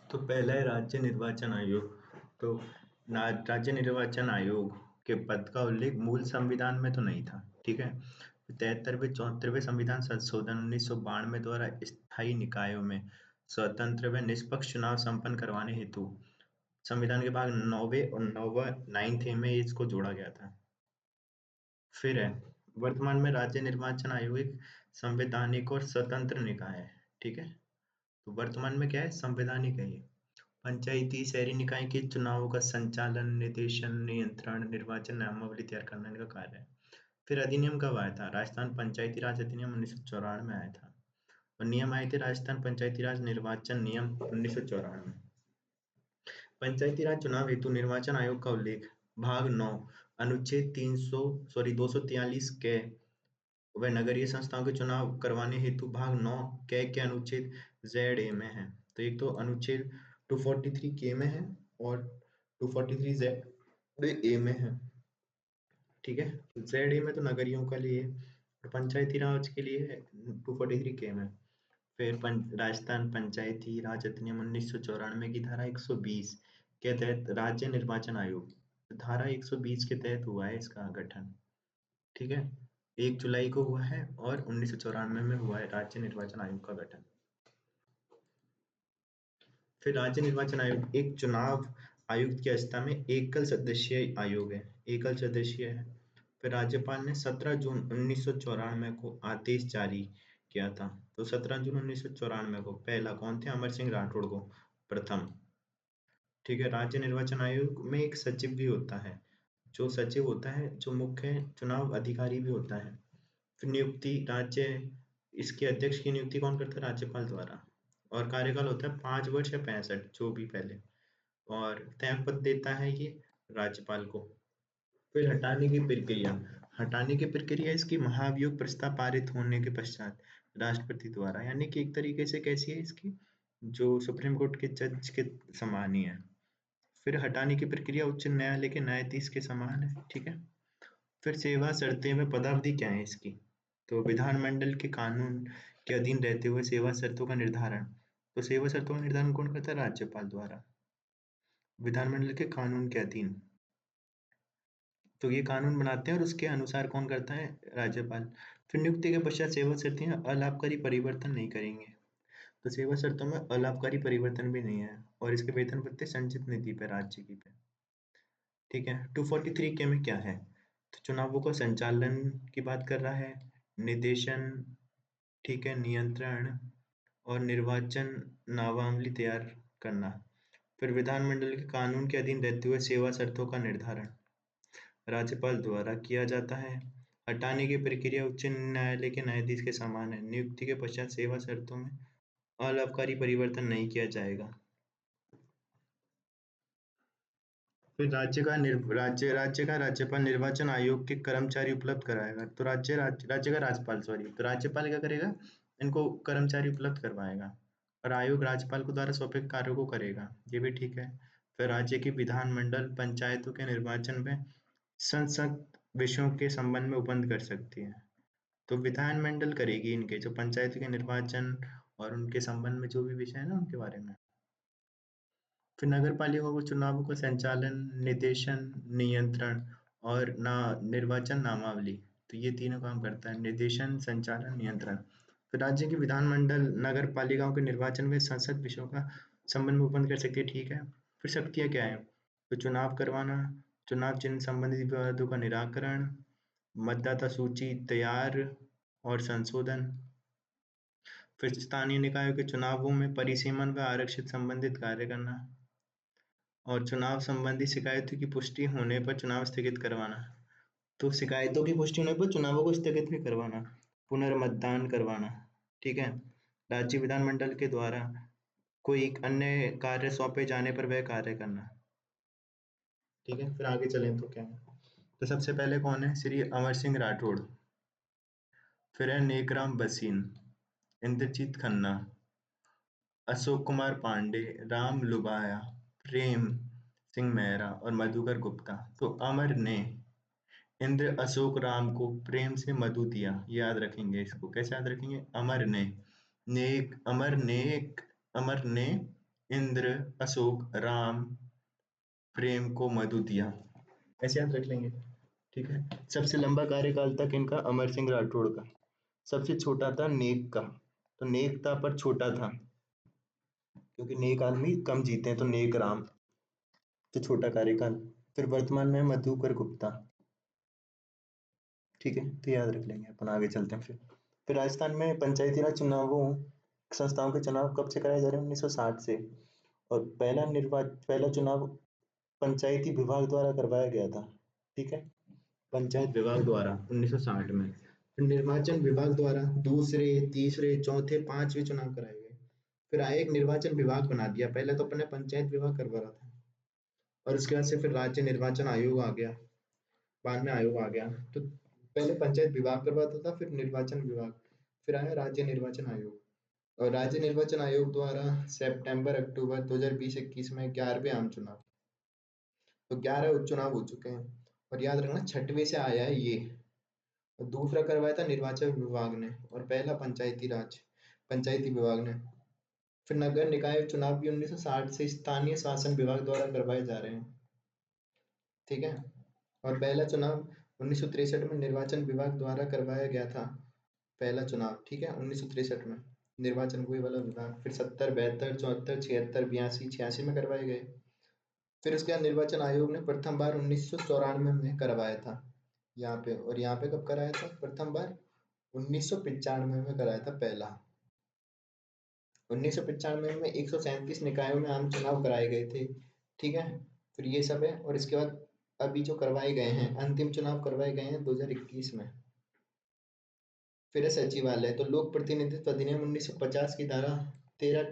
तो पहला है राज्य निर्वाचन आयोग। तो राज्य निर्वाचन आयोग के पद का उल्लेख मूल संविधान में तो नहीं था, ठीक है। 73वें 74वें संविधान संशोधन 1992 द्वारा स्थायी निकायों में स्वतंत्र व निष्पक्ष चुनाव संपन्न करवाने हेतु संविधान के भाग 9वें और 9th ए में इसको जोड़ा गया था। फिर है वर्तमान में राज्य निर्वाचन आयोग एक संवैधानिक और स्वतंत्र निकाय है, ठीक है। तो वर्तमान में क्या है, संवैधानिक है ये। पंचायती शहरी निकाय के चुनावों का संचालन, निर्देशन, नियंत्रण, निर्वाचन नामावली तैयार करने का कार्य है। फिर अधिनियम कब आया था? राजस्थान पंचायती राज अधिनियम 1994 में आया था। और नियम आए थे राजस्थान पंचायती राज निर्वाचन नियम 1994। पंचायती राज चुनाव हेतु निर्वाचन आयोग का उल्लेख भाग 9 अनुच्छेद 243 के व नगरीय संस्थाओं के चुनाव करवाने हेतु भाग 9 के अनुच्छेद जेड ए में है। तो एक तो अनुच्छेद 243 के में है और 243 जेड ए में है, ठीक है। जेड ए में तो नगरियों के लिए और पंचायती राज के लिए 243 के में। फिर राजस्थान पंचायती राज अधिनियम 1994 की धारा 120 के तहत राज्य निर्वाचन आयोग, धारा 120 के तहत हुआ है इसका गठन, ठीक है। 1 जुलाई को हुआ है और 1994 में हुआ है राज्य निर्वाचन आयोग का गठन। फिर राज्य निर्वाचन आयोग एक चुनाव आयुक्त की अवस्था में एकल सदस्यीय आयोग है, एकल सदस्यीय है। फिर राज्यपाल ने 17 जून 1994 को आदेश जारी किया था। तो 17 जून 1994 को पहला कौन थे? अमर सिंह राठौड़ को प्रथम, ठीक है। राज्य निर्वाचन आयोग में एक सचिव भी होता है, जो सचिव होता है जो मुख्य चुनाव अधिकारी भी होता है। फिर नियुक्ति राज्य, इसके अध्यक्ष की नियुक्ति कौन करता है? राज्यपाल द्वारा। और कार्यकाल होता है 5 वर्ष या 65, जो भी पहले। और त्यागपत्र देता है ये राज्यपाल को। फिर हटाने की प्रक्रिया, हटाने की प्रक्रिया इसकी महाभियोग प्रस्ताव पारित होने के पश्चात राष्ट्रपति द्वारा, यानी कि एक तरीके से कैसी है इसकी, जो सुप्रीम कोर्ट के जज के समान ही है। फिर हटाने की प्रक्रिया उच्च न्यायालय के न्यायाधीश के समान है, ठीक है। फिर सेवा शर्तें व पदावधि क्या है इसकी? तो विधानमंडल के कानून के अधीन रहते हुए सेवा शर्तों का निर्धारण, तो सेवा शर्तों का निर्धारण कौन करता है? राज्यपाल द्वारा, विधानमंडल के कानून के अधीन। तो ये कानून बनाते हैं और उसके अनुसार कौन करता है? राज्यपाल। फिर नियुक्ति के पश्चात सेवा शर्तें अलाभकारी परिवर्तन नहीं करेंगे। तो सेवा शर्तों में अलाभकारी परिवर्तन भी नहीं है और इसके वेतन भत्ते संचित निधि पे, राज्य की पे, ठीक है। 243 के में क्या है? तो चुनावों का संचालन की बात कर रहा है, निर्देशन, ठीक है, नियंत्रण और निर्वाचन नामावली तैयार करना। फिर विधानमंडल के कानून के अधीन रहते हुए सेवा शर्तों का निर्धारण राज्यपाल द्वारा किया जाता है। हटाने की प्रक्रिया उच्च न्यायालय के न्यायाधीश के समान है। नियुक्ति के पश्चात सेवा शर्तों में अलाभकारी परिवर्तन नहीं किया जाएगा। फिर राज्य का राज्यपाल निर्वाचन आयोग के कर्मचारी उपलब्ध कराएगा। तो राज्य का राज्यपाल, सॉरी, तो राज्यपाल क्या करेगा? इनको कर्मचारी उपलब्ध करवाएगा और आयोग राज्यपाल को द्वारा सौंपे कार्यों को करेगा, ये भी ठीक है। फिर राज्य की विधानमंडल पंचायतों के निर्वाचन में संसद विषयों के संबंध में उपबंध कर सकती है। तो विधानमंडल करेगी इनके जो पंचायत के निर्वाचन और उनके संबंध में जो भी विषय है ना, उनके बारे में। फिर नगर पालिका को चुनावों का संचालन, निर्देशन, नियंत्रण और निर्वाचन नामावली, तो ये तीनों काम करता है, निर्देशन, संचालन, नियंत्रण। फिर राज्य की विधानमंडल नगर पालिकाओं के निर्वाचन में संसद विषयों का संबंध में उपबंध कर सकती है, ठीक है। फिर शक्तियाँ क्या है? तो चुनाव करवाना, चुनाव चिन्ह संबंधित विवादों का निराकरण, मतदाता सूची तैयार और संशोधन। फिर स्थानीय निकायों के चुनावों में परिसीमन व आरक्षित संबंधित कार्य करना और चुनाव संबंधी शिकायतों की पुष्टि होने पर चुनाव स्थगित करवाना। तो शिकायतों की पुष्टि होने पर चुनावों को स्थगित भी करवाना, पुनर्मतदान करवाना, ठीक है। राज्य विधानमंडल के द्वारा कोई अन्य कार्य सौंपे जाने पर वह कार्य करना, ठीक है। फिर आगे चलें तो क्या है? तो सबसे पहले कौन है? श्री अमर सिंह राठौड़। फिर है नेकराम बसीन, इंद्रजीत खन्ना, अशोक कुमार पांडे, राम लुबाया, प्रेम सिंह मेहरा और मधुकर गुप्ता। तो अमर ने इंद्र अशोक राम को प्रेम से मधु दिया, याद रखेंगे इसको। कैसे याद रखेंगे? अमर ने, नेक, अमर नेक, अमर ने इंद्र, अशोक, राम, प्रेम को मधु दिया। ऐसे याद रख लेंगे। ठीक है। सबसे लंबा कार्यकाल था किनका? अमर सिंह राठौड़ का। सबसे छोटा था नेक का। तो नेक था पर छोटा था, क्योंकि नेक आदमी कम जीते हैं, तो नेक राम, तो छोटा कार्यकाल। फिर वर्तमान में मधुकर गुप्ता। ठीक है, तो याद रख लेंगे अपन। आगे चलते हैं। फिर राजस्थान में पंचायती राज चुनावों संस्थाओं के चुनाव कब से कराए जा रहे हैं? 1960 से। और पहला चुनाव पंचायती विभाग द्वारा करवाया गया था। ठीक है, पंचायत विभाग द्वारा 1960 में। फिर निर्वाचन विभाग द्वारा दूसरे, तीसरे, चौथे, पांचवे चुनाव कराए गए। फिर आए एक निर्वाचन विभाग बना दिया। पहले तो अपने पंचायत विभाग करवा रहा था, और उसके बाद से फिर राज्य निर्वाचन आयोग आ गया, बाद में आयोग आ गया। तो पहले पंचायत विभाग करवाता था, फिर निर्वाचन विभाग, फिर आया राज्य निर्वाचन आयोग। और राज्य निर्वाचन आयोग द्वारा सितंबर अक्टूबर 2020-21 में 11वें आम चुनाव, तो 11 उपचुनाव हो चुके हैं। और याद रखना, छठवें से आया है ये। और दूसरा करवाया था निर्वाचन विभाग ने, और पहला पंचायती विभाग ने। फिर नगर निकाय चुनाव भी 1960 से स्थानीय शासन विभाग द्वारा करवाए जा रहे हैं। ठीक है। और पहला चुनाव 1963 में निर्वाचन विभाग द्वारा करवाया गया था। पहला चुनाव, ठीक है, 1963 में निर्वाचन वही वाला विभाग। फिर 70, 72, 74, 76, 82, 86 में करवाए गए। फिर उसके बाद निर्वाचन आयोग ने प्रथम बार 1994 में करवाया था यहाँ पे। और यहाँ पे कब कराया था प्रथम बार? 1995 में कराया था पहला। 1995 में 137 निकायों में आम चुनाव कराए गए थे। ठीक है, फिर ये सब है। और इसके बाद अभी जो करवाए गए हैं, अंतिम चुनाव करवाए गए हैं 2021 में। फिर है सचिवालय। तो लोक प्रतिनिधित्व अधिनियम 1950 की धारा 13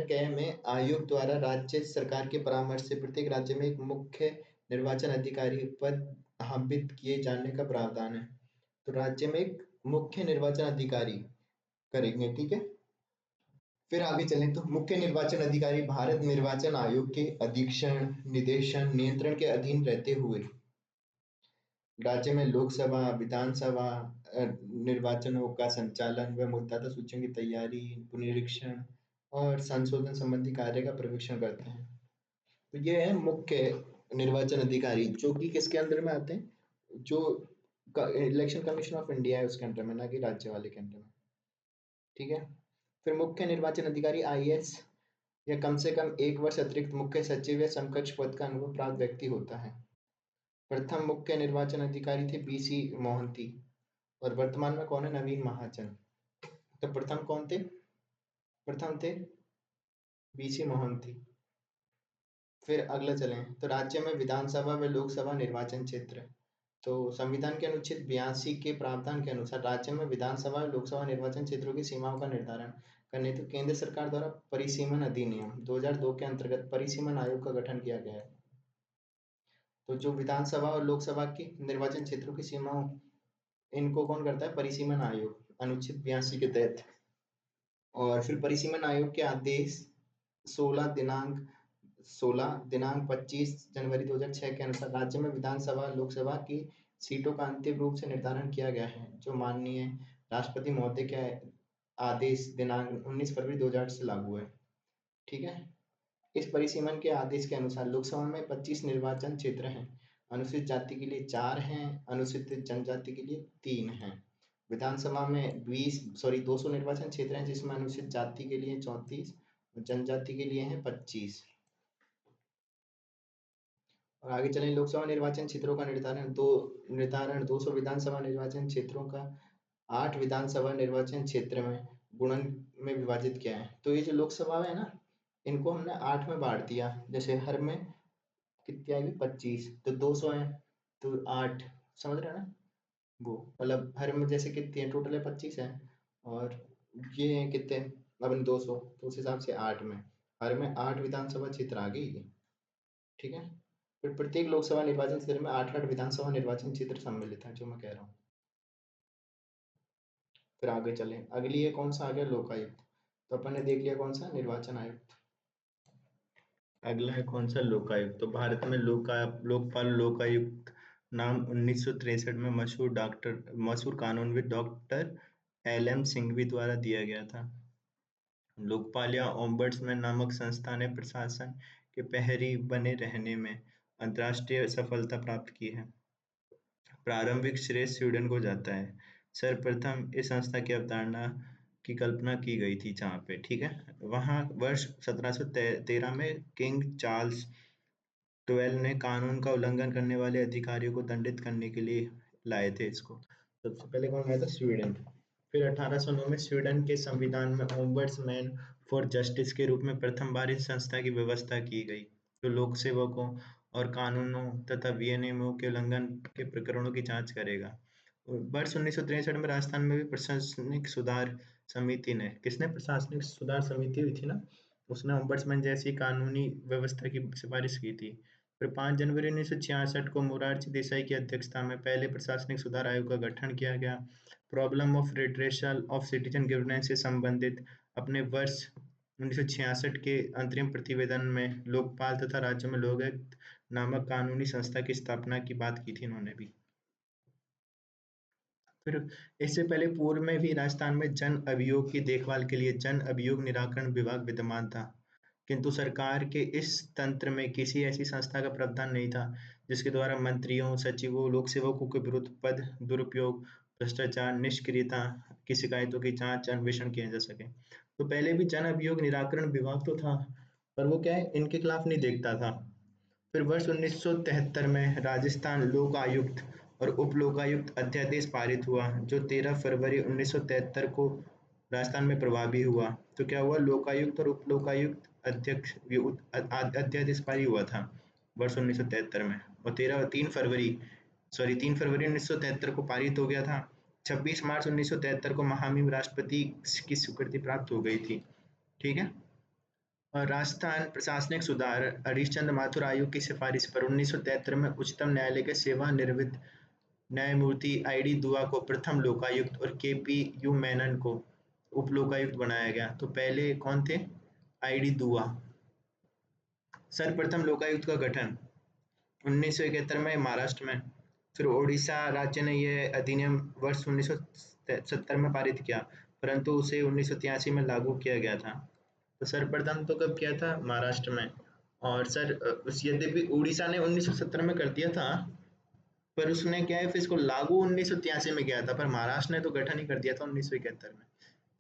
क में आयोग द्वारा राज्य सरकार के परामर्श से प्रत्येक राज्य में एक मुख्य निर्वाचन अधिकारी पद आवंटित किए जाने का प्रावधान है। तो राज्य में एक मुख्य निर्वाचन अधिकारी करेंगे। ठीक है। फिर आगे चलें तो मुख्य निर्वाचन अधिकारी भारत निर्वाचन आयोग के अधीक्षण, निदेशन, नियंत्रण के अधीन रहते हुए राज्य में लोकसभा, विधानसभा निर्वाचनों का संचालन व मतदाता सूचियों की तैयारी, पुनरीक्षण और संशोधन संबंधी कार्य का पर्यवेक्षण करते हैं। तो ये है मुख्य निर्वाचन अधिकारी, जो कि किसके अंदर में आते हैं? जो इलेक्शन कमीशन ऑफ इंडिया है उसके अंदर में, ना कि राज्य वाले के अंदर में। ठीक है। फिर मुख्य निर्वाचन अधिकारी आईएएस या कम से कम 1 वर्ष अतिरिक्त मुख्य सचिव या समकक्ष पद का अनुभव प्राप्त व्यक्ति होता है। प्रथम मुख्य निर्वाचन अधिकारी थे बीसी मोहंती, और वर्तमान में कौन है? नवीन महाजन। तो प्रथम कौन थे? प्रथम थे बीसी मोहंती। फिर अगला चलें तो राज्य में विधानसभा व लोकसभा निर्वाचन क्षेत्र। तो संविधान के अनुच्छेद 82 के प्रावधान के अनुसार राज्य में विधानसभा और लोकसभा निर्वाचन क्षेत्रों की सीमाओं का निर्धारण करने हेतु केंद्र सरकार द्वारा परिसीमन अधिनियम 2002 के अंतर्गत परिसीमन आयोग का गठन किया गया है। तो जो विधानसभा और लोकसभा की निर्वाचन क्षेत्रों की सीमाओं, इनको कौन करता है? परिसीमन आयोग, अनुच्छेद 82 के तहत। और फिर परिसीमन आयोग के आदेश 16 दिनांक 25 जनवरी 2006 के अनुसार राज्य में विधानसभा लोकसभा की सीटों का अंतिम रूप से निर्धारण किया गया है, जो माननीय राष्ट्रपति महोदय के आदेश दिनांक 19 फरवरी 2008 से लागू है। ठीक है। इस परिसीमन के आदेश के अनुसार लोकसभा में 25 निर्वाचन क्षेत्र हैं, अनुसूचित जाति के लिए 4 हैं, अनुसूचित जनजाति के लिए 3 हैं। विधानसभा में 200 निर्वाचन क्षेत्र हैं, जिसमें अनुसूचित जाति के लिए 34 और जनजाति के लिए हैं 25। और आगे चलें, लोकसभा निर्वाचन क्षेत्रों का निर्धारण 200 विधानसभा निर्वाचन क्षेत्रों का 8 विधानसभा निर्वाचन क्षेत्र में गुणन में विभाजित किया है। तो ये जो लोकसभा है ना, इनको हमने 8 में बांट दिया। जैसे हर में कितनी आएगी? 25, तो 200 है तो 8, समझ रहे हैं ना? वो मतलब हर में जैसे कितनी है, टोटल है 25 है, और ये है कितने? अपन 200, तो उस हिसाब से 8 में, हर में 8 विधानसभा क्षेत्र आ गई। ठीक है। फिर प्रत्येक लोकसभा निर्वाचन क्षेत्र में 8-8 विधानसभा निर्वाचन क्षेत्र सम्मिलित है, जो मैं कह रहा हूँ। फिर आगे चलें, अगली है कौन सा आ गया? लोकायुक्त। तो अपन ने देख लिया कौन सा? निर्वाचन आयुक्त। अगला है कौन सा? लोकायुक्त। तो भारत में लोकपाल लोकायुक्त नाम 1963 में मशहूर कानूनविद डॉक्टर एल एम सिंघवी द्वारा दिया गया था। लोकपाल या ओम्बड्समैन नामक संस्था ने प्रशासन के प्रहरी बने रहने में अंतर्राष्ट्रीय सफलता प्राप्त की है। प्रारंभिक श्रेय स्वीडन को जाता है। सर्वप्रथम इस संस्था की अवधारणा की कल्पना की गई थी जहाँ पे, ठीक है, वहाँ वर्ष 1713 में किंग चार्ल्स 12 ने कानून का उल्लंघन करने वाले अधिकारियों को दंडित करने के लिए लाए थे इसको। सबसे पहले कौन लाया था? स्वीडन। फिर 1809 में स्वीडन के संविधान में ओम्बड्समैन फॉर जस्टिस के रूप में प्रथम बार इस संस्था की व्यवस्था की गई, जो लोक सेवकों और कानूनों तथा विनियमों के उल्लंघन के प्रकरणों की जांच करेगा। वर्ष 1963 में राजस्थान में भी प्रशासनिक सुधार समिति ने, किसने प्रशासनिक सुधार समिति हुई थी ना, उसने ओम्बड्समैन जैसी कानूनी व्यवस्था की सिफारिश की थी। फिर 5 जनवरी 1966 को मोरारजी देसाई की अध्यक्षता में पहले प्रशासनिक सुधार आयोग का गठन किया गया। Problem of redressal of citizen grievance से संबंधित अपने वर्ष 1966 के अंतरिम प्रतिवेदन में लोकपाल तथा राज्यों में लोकायुक्त नामक कानूनी संस्था की स्थापना की बात की थी इन्होंने भी। फिर इससे पहले पूर्व में भी राजस्थान में जन अभियोग की देखभाल के लिए जन अभियोग निराकरण विभाग विद्यमान था, किंतु सरकार के इस तंत्र में किसी ऐसी संस्था का प्रावधान नहीं था जिसके द्वारा मंत्रियों, सचिवों, लोक सेवकों के विरुद्ध पद दुरुपयोग, भ्रष्टाचार, निष्क्रियता की शिकायतों की जांच अन्वेषण किया जा सके। तो पहले भी जन अभियोग निराकरण विभाग तो था, पर वो क्या है, इनके खिलाफ नहीं देखता था। फिर वर्ष 1973 में राजस्थान लोक आयुक्त और उप लोकायुक्त अध्यादेश पारित हुआ, जो 13 फरवरी 1973 को राजस्थान में प्रभावी हुआ। तो क्या हुआ, लोकायुक्त और उप लोकायुक्त अध्यादेश पारित हुआ था वर्ष 1973 में, और 3 फरवरी 1973 को पारित हो गया था। 26 मार्च 1973 को महामहिम राष्ट्रपति की स्वीकृति प्राप्त हो गई थी, ठीक है। और राजस्थान प्रशासनिक सुधार हरीशचंद्र माथुर आयोग की सिफारिश पर 1973 में उच्चतम न्यायालय के सेवानिवृत्त न्यायमूर्ति आई.डी. दुआ को प्रथम लोकायुक्त और के.पी. यू. मेनन को उप लोकायुक्त बनाया गया। तो पहले कौन थे? आई.डी. दुआ। सर्वप्रथम लोकायुक्त का गठन 1971 में महाराष्ट्र में। फिर ओडिशा राज्य ने यह अधिनियम वर्ष 1970 में पारित किया, परंतु उसे 1983 में लागू किया गया था। तो सर्वप्रथम तो कब किया था? महाराष्ट्र में। और यद्यपि उड़ीसा ने 1970 में कर दिया था, पर उसने क्या है, फिर इसको लागू 1983 में किया था, पर महाराष्ट्र ने तो गठन ही कर दिया था 1971 में।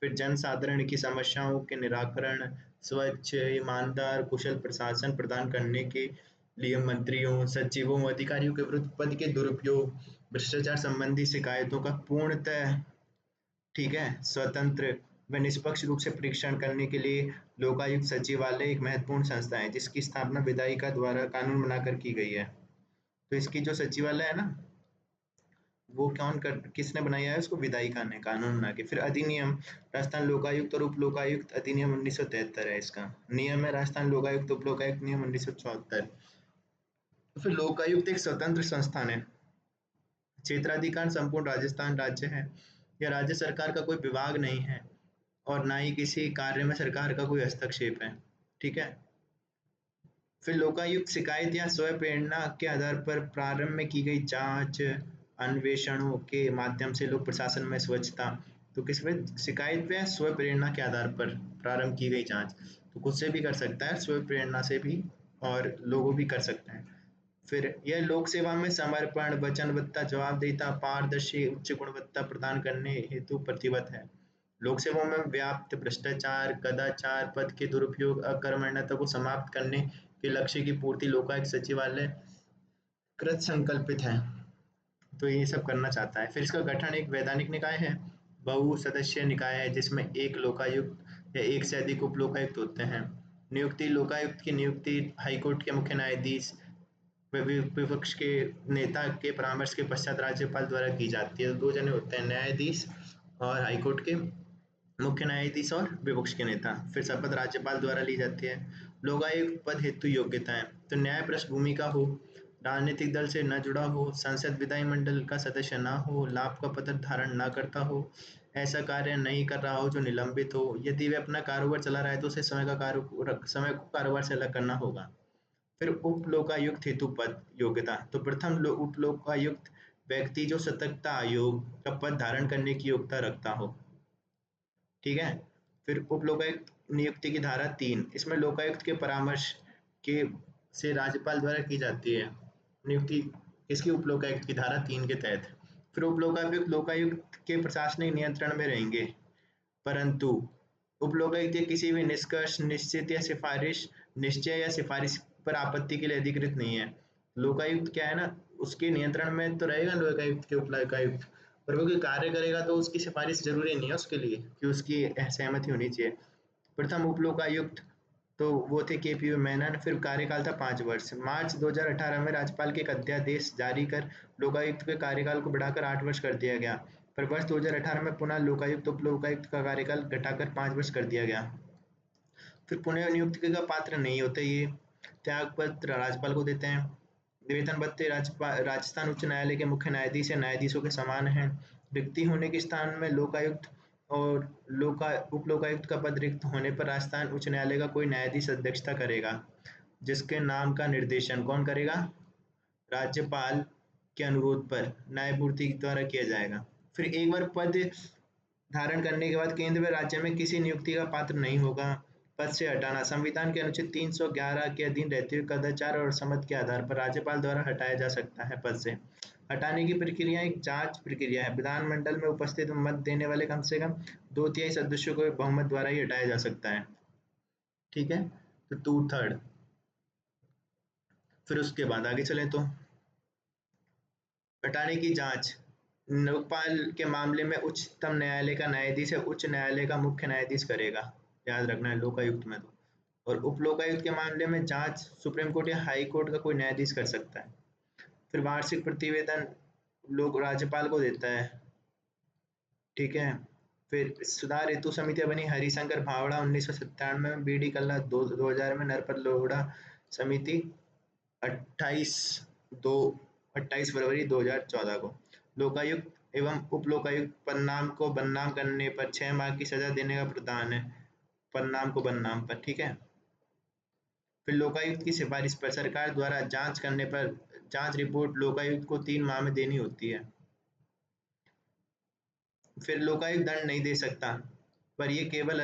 फिर जनसाधारण की समस्याओं के निराकरण, स्वच्छ, ईमानदार, कुशल प्रशासन प्रदान करने के लिए मंत्रियों, सचिवों, अधिकारियों के विरुद्ध पद के दुरुपयोग, भ्रष्टाचार संबंधी शिकायतों का पूर्णतः, ठीक है, स्वतंत्र व निष्पक्ष रूप से परीक्षण करने के लिए लोकायुक्त सचिवालय एक महत्वपूर्ण संस्था है, जिसकी स्थापना विधायिका द्वारा कानून बनाकर की गई है। तो इसकी जो सचिवालय है ना, वो किसने बनाया है उसको? विधायिका ने कानून बना के। फिर अधिनियम राजस्थान लोकायुक्त और उप लोकायुक्त अधिनियम 1973 है इसका। नियम है राजस्थान लोकायुक्त उप लोकायुक्त नियम 1974। तो फिर लोकायुक्त एक स्वतंत्र संस्थान है, क्षेत्राधिकार संपूर्ण राजस्थान राज्य है। यह राज्य सरकार का कोई विभाग नहीं है और ना ही किसी कार्य में सरकार का कोई हस्तक्षेप है, ठीक है। फिर लोकायुक्त शिकायत या स्व प्रेरणा के आधार पर प्रारंभ में की गई जांच अन्वेषणों के माध्यम से लोक प्रशासन में स्वच्छता, तो किस पे? शिकायत पे, स्व प्रेरणा के आधार पर प्रारंभ की गई जांच। तो खुद से भी कर सकता है, स्व प्रेरणा से भी, और लोगों भी कर सकते हैं। फिर यह लोक सेवा में समर्पण, वचनबद्धता, जवाबदेहिता, पारदर्शी, उच्च गुणवत्ता प्रदान करने हेतु प्रतिबद्ध है। लोक सेवा में व्याप्त भ्रष्टाचार, कदाचार, पद के दुरुपयोग, अकर्मण्यता को समाप्त करने के लक्ष्य की पूर्ति लोकायुक्त सचिवालय कृत संकल्पित है। तो ये सब करना चाहता है। फिर इसका गठन एक वैधानिक निकाय है, बहुसदस्यीय निकाय है, जिसमें एक लोकायुक्त या एक से अधिक उप लोकायुक्त होते हैं। नियुक्ति लोकायुक्त की नियुक्ति हाईकोर्ट के मुख्य न्यायाधीश विपक्ष के नेता के परामर्श के पश्चात राज्यपाल द्वारा की जाती है। दो जने होते हैं, न्यायाधीश और हाईकोर्ट के मुख्य न्यायाधीश और विपक्ष के नेता। फिर शपथ राज्यपाल द्वारा ली जाती है। लोकायुक्त पद हेतु योग्यताएं, तो न्याय भूमि का हो, राजनीतिक दल से न जुड़ा हो, संसद विधानमंडल का सदस्य न हो, लाभ का पत्र धारण न करता हो, ऐसा कार्य नहीं कर रहा हो जो निलंबित हो, यदि वे अपना कारोबार चला रहा है तो उसे समय को कारोबार से अलग करना होगा। फिर उप लोकायुक्त हेतु पद योग्यता, तो प्रथम उप लोकायुक्त व्यक्ति जो सतर्कता आयोग का पद धारण करने की योग्यता रखता हो, ठीक है। फिर उप लोकायुक्त नियुक्ति की धारा 3, इसमें लोकायुक्त के परामर्श के से राज्यपाल द्वारा की जाती है नियुक्ति, इसकी उपलोकायुक्त की धारा 3 के तहत। फिर उपलोकायुक्त लोकायुक्त के प्रशासनिक नियंत्रण में रहेंगे, परंतु उपलोकायुक्त किसी भी निष्कर्ष, निश्चित या सिफारिश, निश्चय या सिफारिश पर आपत्ति के लिए अधिकृत नहीं है। लोकायुक्त क्या है ना, उसके नियंत्रण में तो रहेगा लोकायुक्त के उपलोकायुक्त, पर वो कोई कार्य करेगा तो उसकी सिफारिश जरूरी नहीं है उसके लिए कि उसकी सहमति होनी चाहिए। प्रथम उपलोकायुक्त तो वो थे के पी मेनन, फिर कार्यकाल था 5 वर्ष। मार्च 2018 में राज्यपाल के एक अध्यादेश जारी कर लोकायुक्त के कार्यकाल को बढ़ाकर 8 वर्ष कर दिया गया। पर वर्ष 2018 में पुनः लोकायुक्त उपलोकायुक्त का कार्यकाल घटाकर 5 वर्ष कर दिया गया। फिर पुनः नियुक्ति का पात्र नहीं होते ये, त्याग पत्र राज्यपाल को देते हैं। वेतन भत्ते राजस्थान उच्च न्यायालय के मुख्य न्यायाधीश या न्यायाधीशों के समान है। रिक्ति होने के स्थान में लोकायुक्त और उपलोकायुक्त का पद रिक्त होने पर राजस्थान उच्च न्यायालय का कोई न्यायाधीश अध्यक्षता करेगा, जिसके नाम का निर्देशन कौन करेगा? राज्यपाल के अनुरोध पर न्यायमूर्ति द्वारा किया जाएगा। फिर एक बार पद धारण करने के बाद केंद्र व राज्य में किसी नियुक्ति का पात्र नहीं होगा। पद से हटाना संविधान के अनुच्छेद 311 के अधीन रहते हुए कदाचार और असमत के आधार पर राज्यपाल द्वारा हटाया जा सकता है पद से। हटाने की प्रक्रिया एक जांच प्रक्रिया है। विधानमंडल में उपस्थित मत देने वाले कम से कम 2/3 सदस्यों को बहुमत द्वारा ही हटाया जा सकता है। ठीक है, तो 2/3। फिर उसके बाद आगे चले तो हटाने की जांच लोकपाल के मामले में उच्चतम न्यायालय का न्यायाधीश या उच्च न्यायालय का मुख्य न्यायाधीश करेगा, याद रखना है लोकायुक्त में तो। और उपलोकायुक्त के मामले में जांच सुप्रीम कोर्ट या हाई कोर्ट का कोई न्यायाधीश कर सकता है। फिर वार्षिक प्रतिवेदन लोग राज्यपाल को देता है। ठीक है, फिर सुधार हेतु समितियां बनी हरिशंकर भावड़ा 1997 में, बी डी कल्ला 2000 में, नरपत लोहड़ा समिति 28 दो 28 फरवरी 2014 को। लोकायुक्त एवं उपलोकायुक्त पदनाम को बदनाम करने पर 6 माह की सजा देने का प्रावधान है, पदनाम को बदनाम पर। ठीक है, फिर लोकायुक्त की सिफारिश पर सरकार द्वारा जांच करने पर जांच रिपोर्ट लोकायुक्त को 3 माह में देनी होती है। फिर लोकायुक्त दंड नहीं दे सकता, पर ये केवल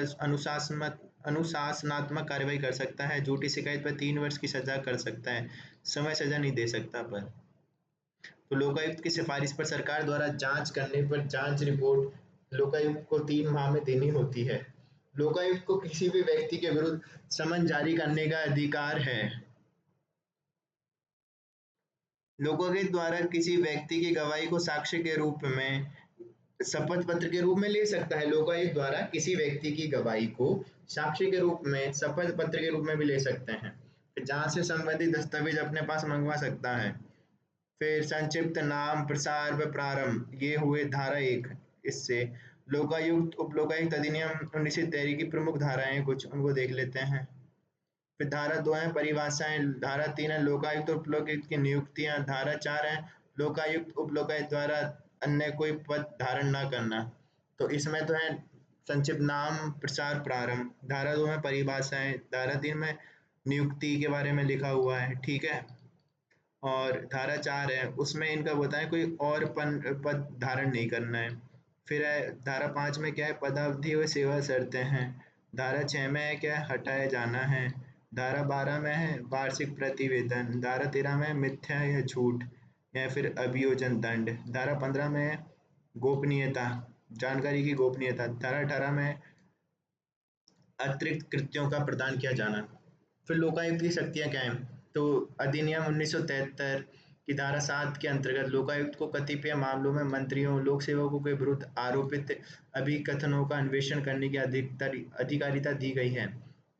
अनुशासनात्मक कार्रवाई कर सकता है। झूठी शिकायत पर 3 वर्ष की सजा कर सकता है, समय सजा नहीं दे सकता। पर तो लोकायुक्त की सिफारिश पर सरकार द्वारा जांच करने पर जांच रिपोर्ट लोकायुक्त को 3 माह में देनी होती है। लोकायुक्त को किसी भी व्यक्ति के विरुद्ध समन जारी करने का अधिकार है। लोकायुक्त द्वारा किसी व्यक्ति की गवाही को साक्ष्य के रूप में शपथ पत्र के रूप में ले सकता है। लोकायुक्त द्वारा किसी व्यक्ति की गवाही को साक्ष्य के रूप में, शपथ पत्र के रूप में भी ले सकते हैं। जांच से संबंधित दस्तावेज अपने पास मंगवा सकता है। फिर संक्षिप्त नाम, प्रसार व प्रारंभ, ये हुए धारा 1। इससे लोकायुक्त उपलोकायुक्त अधिनियम 1913 की प्रमुख धाराएं कुछ उनको देख लेते हैं। फिर धारा 2 है परिभाषाएं, धारा 3 है लोकायुक्त और उपलोकायुक्त की नियुक्तियां, धारा 4 है लोकायुक्त उपलोकायुक्त द्वारा अन्य कोई पद धारण न करना। तो इसमें तो है संक्षिप्त नाम, प्रसार, प्रारंभ। धारा 2 में परिभाषाएं, धारा 3 में नियुक्ति के बारे में लिखा हुआ है। ठीक है, और धारा 4 है उसमें इनका बताएं कोई और पद धारण नहीं करना है। फिर है धारा 5 में क्या है, पदावधि व सेवा शर्तें हैं। धारा 6 में है क्या है, हटाए जाना है। धारा 12 में है वार्षिक प्रतिवेदन। धारा 13 में मिथ्या या झूठ या फिर अभियोजन दंड। धारा 15 में है गोपनीयता, जानकारी की गोपनीयता। धारा 18 में अतिरिक्त कृत्यों का प्रदान किया जाना। फिर लोकायुक्त की शक्तियां क्या हैं, तो अधिनियम 1973 की धारा 7 के अंतर्गत लोकायुक्त को कतिपय मामलों में मंत्रियों, लोक सेवकों के विरुद्ध आरोपित अभिकथनों का अन्वेषण करने की अधिकारिता दी गई है।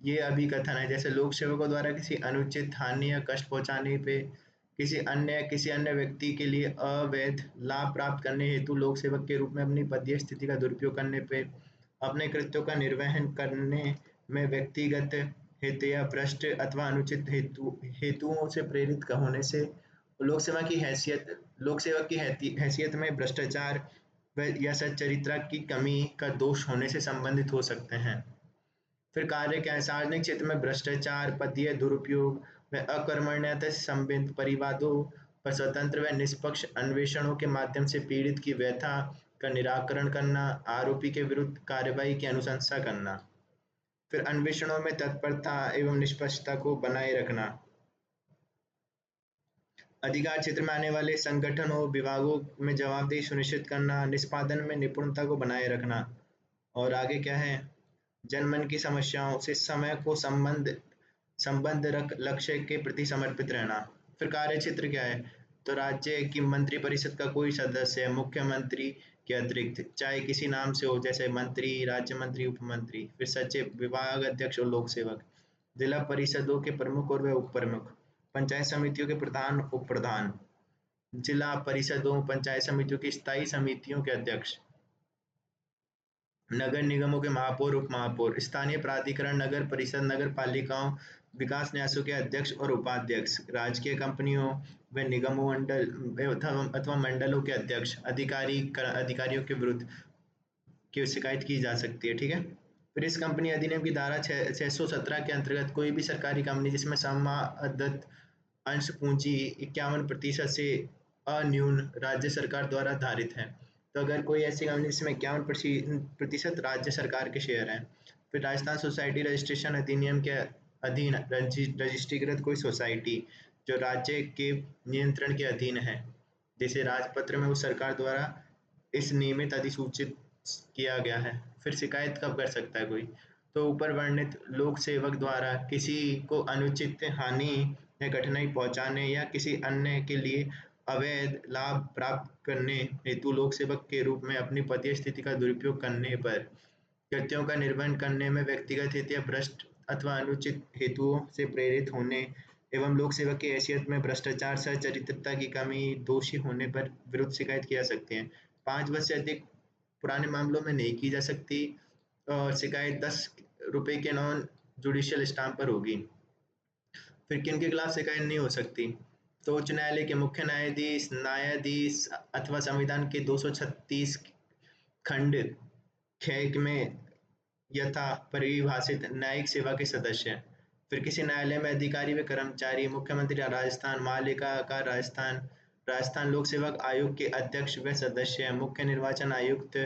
ये अभिकथन है जैसे लोक सेवकों द्वारा किसी अनुचित हानि या कष्ट पहुंचाने पे, किसी अन्य व्यक्ति के लिए अवैध लाभ प्राप्त करने हेतु लोक सेवक के रूप में अपनी पदीय स्थिति का दुरुपयोग करने पे, अपने कृत्यों का निर्वहन करने में व्यक्तिगत हित या भ्रष्ट अथवा अनुचित हेतुओं से प्रेरित होने से, लोक सेवक की हैसियत में भ्रष्टाचार या सच्चरित्र की कमी का दोष होने से संबंधित हो सकते हैं। फिर कार्य क्या है, सार्वजनिक क्षेत्र में भ्रष्टाचार, पदीय दुरुपयोग व अकर्मण्यता से संबंधित परिवादों पर स्वतंत्र व निष्पक्ष अन्वेषणों के माध्यम से पीड़ित की व्यथा का निराकरण करना, आरोपी के विरुद्ध कार्रवाई की अनुशंसा करना। फिर अन्वेषणों में तत्परता एवं निष्पक्षता को बनाए रखना, अधिकार क्षेत्र में आने वाले संगठनों विभागों में जवाबदेही सुनिश्चित करना, निष्पादन में निपुणता को बनाए रखना। और आगे क्या है, जनमन की समस्याओं से समय को संबंध रख लक्ष्य के प्रति समर्पित रहना। फिर कार्य क्षेत्र क्या है, तो राज्य की मंत्रिपरिषद का कोई सदस्य मुख्यमंत्री के अतिरिक्त चाहे किसी नाम से हो, जैसे मंत्री, राज्य मंत्री, उपमंत्री, फिर सचिव, विभाग अध्यक्ष और लोक सेवक, जिला परिषदों के प्रमुख और वे उप प्रमुख, पंचायत समितियों के प्रधान, उप प्रधान, जिला परिषदों पंचायत समितियों की स्थायी समितियों के अध्यक्ष, नगर निगमों के महापौर, उप महापौर, स्थानीय प्राधिकरण, नगर परिषद, नगर पालिकाओं, विकास न्यासों के अध्यक्ष और उपाध्यक्ष, राजकीय कंपनियों व निगमों मंडल अथवा मंडलों के अध्यक्ष, अधिकारियों के विरुद्ध की शिकायत की जा सकती है। ठीक है। फिर इस कंपनी अधिनियम की धारा 617 के अंतर्गत कोई भी सरकारी कंपनी जिसमें समादत्त अंश पूंजी 51% से अन्यून राज्य सरकार द्वारा धारित है, तो अगर कोई ऐसी कंपनी जिसमें 51% राज्य सरकार के शेयर हैं। फिर राजस्थान सोसाइटी रजिस्ट्रेशन अधिनियम के अधीन रजिस्ट्रीकृत कोई सोसाइटी जो राज्य के नियंत्रण के अधीन है, जैसे राजपत्र में उस सरकार द्वारा इस नियमित अधिसूचित किया गया है। फिर शिकायत कब कर सकता है कोई, तो ऊपर वर्णित लोक सेवक द्वारा किसी को अनुचित हानि या कठिनाई पहुंचाने या किसी अन्य के लिए अवैध लाभ प्राप्त करने हेतु लोक सेवक के रूप में अपनी पदीय स्थिति का दुरुपयोग करने पर, कृत्यों का निर्वहन करने में व्यक्तिगत हित या भ्रष्ट अथवा अनुचित हेतुओं से प्रेरित होने एवं लोक सेवक की हैसियत में भ्रष्टाचार, सच्चरित्रता की कमी, दोषी होने पर विरुद्ध शिकायत की जा सकती है। 5 वर्ष से अधिक पुराने मामलों में नहीं की जा सकती और शिकायत 10 रुपए के नॉन जुडिशियल स्टाम्प पर होगी। फिर किन के खिलाफ शिकायत नहीं हो सकती, तो उच्च न्यायालय के मुख्य न्यायाधीश, न्यायाधीश अथवा संविधान के 236 खंड 6 में यथा परिभाषित न्यायिक सेवा के सदस्य। फिर किसी न्यायालय में अधिकारी व कर्मचारी, मुख्यमंत्री राजस्थान, महालेखाकार राजस्थान, राजस्थान लोक सेवक आयोग के अध्यक्ष व सदस्य, मुख्य निर्वाचन आयुक्त,